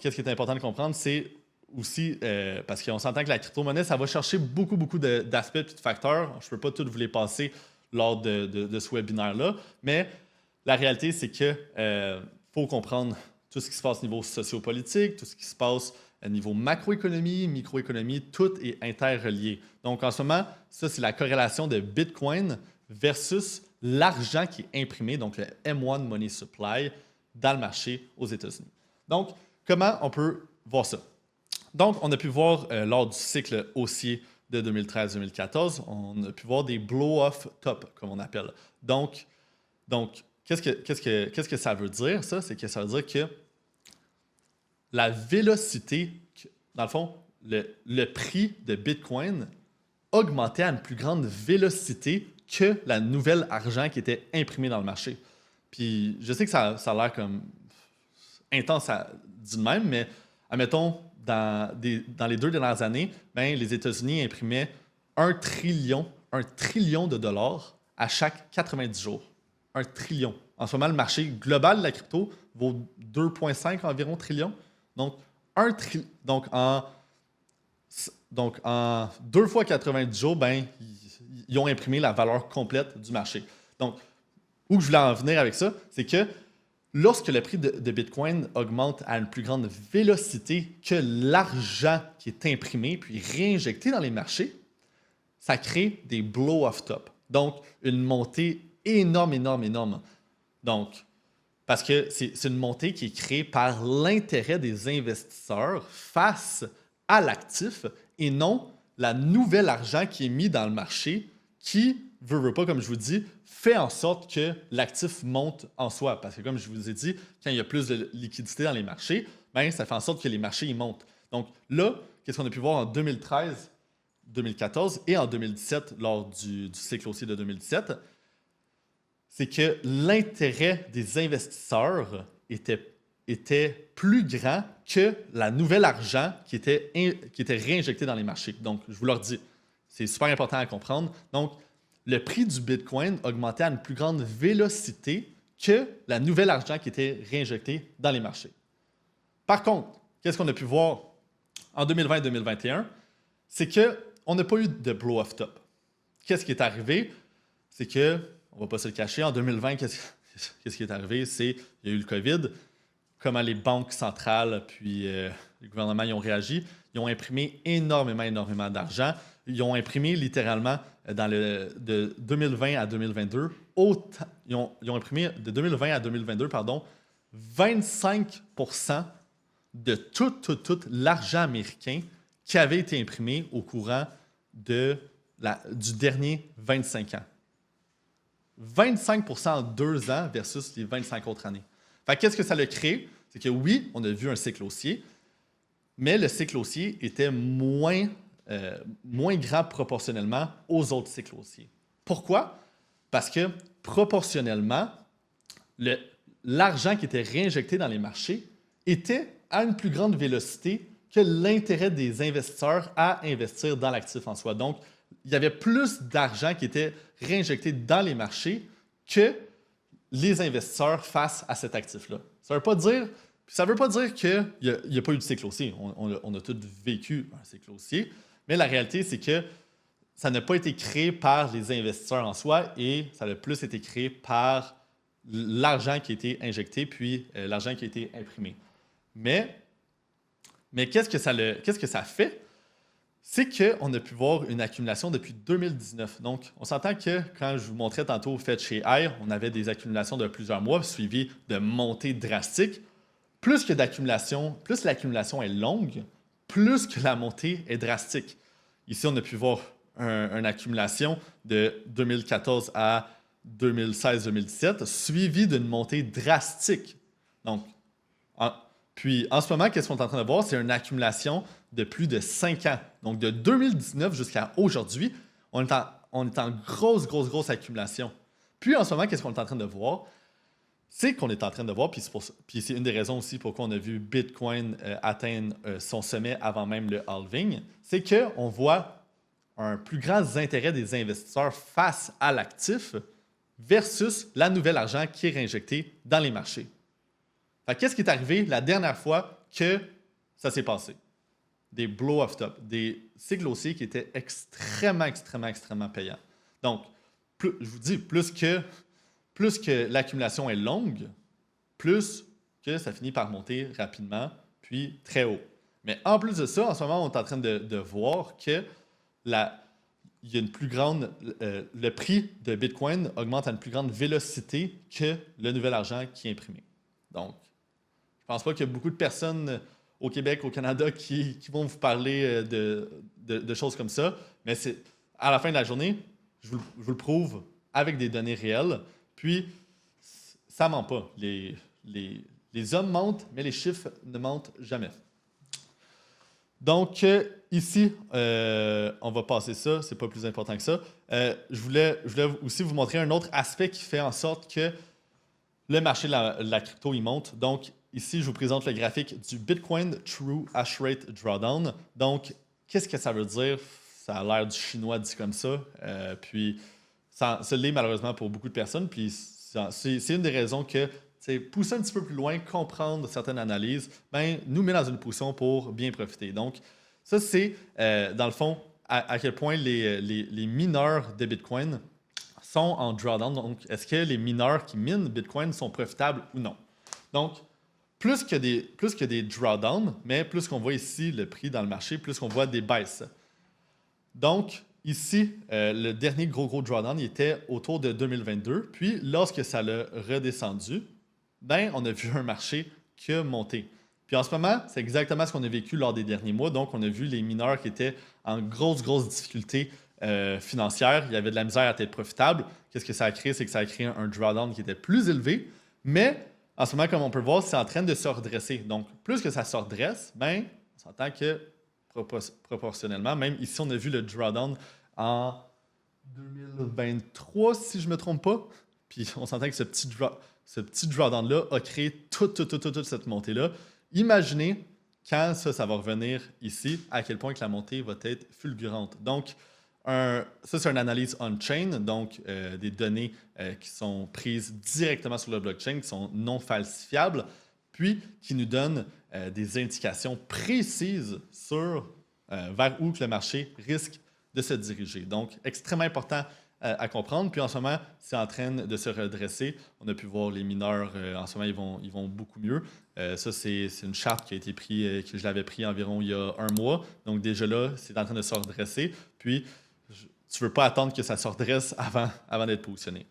qu'est-ce qui est important de comprendre, c'est aussi, parce qu'on s'entend que la crypto-monnaie, ça va chercher beaucoup, beaucoup d'aspects et de facteurs. Je ne peux pas tous vous les passer lors de ce webinaire-là, mais la réalité, c'est qu'il faut comprendre tout ce qui se passe au niveau sociopolitique, tout ce qui se passe au niveau macroéconomie, microéconomie, tout est interrelié. Donc, en ce moment, ça, c'est la corrélation de Bitcoin versus l'argent qui est imprimé, donc le M1 Money Supply, dans le marché aux États-Unis. Donc, comment on peut voir ça? Donc, on a pu voir lors du cycle haussier de 2013-2014, on a pu voir des blow-off top, comme on appelle. Donc qu'est-ce que ça veut dire, ça? C'est que ça veut dire que la vélocité, dans le fond, le prix de Bitcoin augmentait à une plus grande vélocité que la nouvelle argent qui était imprimée dans le marché. Puis je sais que ça a l'air comme intense dit de même, mais admettons, dans les 2 dernières années, ben, les États-Unis imprimaient 1 trillion de dollars à chaque 90 jours. 1 trillion. En ce moment, le marché global de la crypto vaut 2,5 environ trillions. Donc, en 2 fois 90 jours, ben, ils ont imprimé la valeur complète du marché. Donc, où je voulais en venir avec ça, c'est que lorsque le prix de Bitcoin augmente à une plus grande vélocité que l'argent qui est imprimé puis réinjecté dans les marchés, ça crée des blow-off top. Donc, une montée énorme. Donc, parce que c'est une montée qui est créée par l'intérêt des investisseurs face à l'actif et non la nouvelle argent qui est mis dans le marché qui, veut pas, comme je vous dis, fait en sorte que l'actif monte en soi. Parce que comme je vous ai dit, quand il y a plus de liquidité dans les marchés, ben, ça fait en sorte que les marchés ils montent. Donc là, qu'est-ce qu'on a pu voir en 2013, 2014 et en 2017, lors du cycle haussier de 2017, c'est que l'intérêt des investisseurs était plus grand que la nouvelle argent qui était réinjecté dans les marchés. Donc, je vous le redis, c'est super important à comprendre. Donc, le prix du Bitcoin augmentait à une plus grande vélocité que la nouvelle argent qui était réinjecté dans les marchés. Par contre, qu'est-ce qu'on a pu voir en 2020 et 2021? C'est qu'on n'a pas eu de blow-off top. Qu'est-ce qui est arrivé? C'est que, on ne va pas se le cacher, en 2020, qu'est-ce qui est arrivé? C'est qu'il y a eu le COVID. comment les banques centrales puis les gouvernements y ont réagi. Ils ont imprimé énormément d'argent. Ils ont imprimé littéralement de 2020 à 2022, ils ont imprimé de 2020 à 2022, 25% de tout l'argent américain qui avait été imprimé au courant du dernier 25 ans. 25% en 2 ans versus les 25 autres années. Fait qu'est-ce que ça a créé? C'est que oui, on a vu un cycle haussier, mais le cycle haussier était moins grand proportionnellement aux autres cycles haussiers. Pourquoi? Parce que proportionnellement, l'argent qui était réinjecté dans les marchés était à une plus grande vélocité que l'intérêt des investisseurs à investir dans l'actif en soi. Donc, il y avait plus d'argent qui était réinjecté dans les marchés que les investisseurs face à cet actif-là. Ça ne veut pas dire qu'il n'y a pas eu de cycle haussier. On a tous vécu un cycle haussier, mais la réalité, c'est que ça n'a pas été créé par les investisseurs en soi et ça a plus été créé par l'argent qui a été injecté puis l'argent qui a été imprimé. Mais qu'est-ce que ça fait? C'est qu'on a pu voir une accumulation depuis 2019. Donc, on s'entend que quand je vous montrais tantôt fait chez Air, on avait des accumulations de plusieurs mois suivies de montées drastiques. Plus l'accumulation est longue, plus que la montée est drastique. Ici, on a pu voir une accumulation de 2014 à 2016-2017, suivie d'une montée drastique. Donc, puis en ce moment, qu'est-ce qu'on est en train de voir? C'est une accumulation de plus de 5 ans. Donc, de 2019 jusqu'à aujourd'hui, on est en grosse accumulation. Puis en ce moment, qu'est-ce qu'on est en train de voir? C'est qu'on est en train de voir, puis c'est une des raisons aussi pourquoi on a vu Bitcoin atteindre son sommet avant même le halving, c'est qu'on voit un plus grand intérêt des investisseurs face à l'actif versus la nouvelle argent qui est réinjecté dans les marchés. Qu'est-ce qui est arrivé la dernière fois que ça s'est passé? Des blow-off top, des cycles haussiers qui étaient extrêmement payants. Donc, je vous dis, plus que l'accumulation est longue, plus que ça finit par monter rapidement, puis très haut. Mais en plus de ça, en ce moment, on est en train de voir que il y a une plus grande, le prix de Bitcoin augmente à une plus grande vélocité que le nouvel argent qui est imprimé. Donc, je ne pense pas qu'il y a beaucoup de personnes au Québec, au Canada, qui vont vous parler de choses comme ça, mais à la fin de la journée, je vous le prouve avec des données réelles. Puis, ça ne ment pas. Les hommes mentent, mais les chiffres ne mentent jamais. Donc, ici, on va passer ça. Ce n'est pas plus important que ça. Je voulais aussi vous montrer un autre aspect qui fait en sorte que le marché de la crypto, il monte. Donc, ici, je vous présente le graphique du Bitcoin True Hash Rate Drawdown. Donc, qu'est-ce que ça veut dire? Ça a l'air du chinois dit comme ça. Puis, ça l'est malheureusement pour beaucoup de personnes. Puis, c'est une des raisons que pousser un petit peu plus loin, comprendre certaines analyses, nous met dans une position pour bien profiter. Donc, ça, c'est, dans le fond, à quel point les mineurs de Bitcoin sont en drawdown. Donc, est-ce que les mineurs qui minent Bitcoin sont profitables ou non? Donc, plus que des drawdowns, mais plus qu'on voit ici le prix dans le marché, plus qu'on voit des baisses. Donc, ici, le dernier gros drawdown, il était autour de 2022. Puis, lorsque ça l'a redescendu, on a vu un marché qui a monté. Puis en ce moment, c'est exactement ce qu'on a vécu lors des derniers mois. Donc, on a vu les mineurs qui étaient en grosse difficulté financière. Il y avait de la misère à être profitable. Qu'est-ce que ça a créé? C'est que ça a créé un drawdown qui était plus élevé. Mais en ce moment, comme on peut le voir, c'est en train de se redresser. Donc, plus que ça se redresse, on s'entend que proportionnellement, même ici, on a vu le drawdown en 2023, si je ne me trompe pas. Puis on s'entend que ce petit drawdown-là a créé toute cette montée-là. Imaginez quand ça va revenir ici, à quel point que la montée va être fulgurante. Donc, ça, c'est une analyse on-chain, donc des données qui sont prises directement sur le blockchain, qui sont non falsifiables, puis qui nous donnent des indications précises sur vers où que le marché risque de se diriger. Donc, extrêmement important à comprendre. Puis en ce moment, c'est en train de se redresser. On a pu voir les mineurs, en ce moment, ils vont beaucoup mieux. Ça, c'est une charte qui a été prise, que je l'avais pris environ il y a un mois. Donc déjà là, c'est en train de se redresser. Puis tu ne veux pas attendre que ça se redresse avant d'être positionné.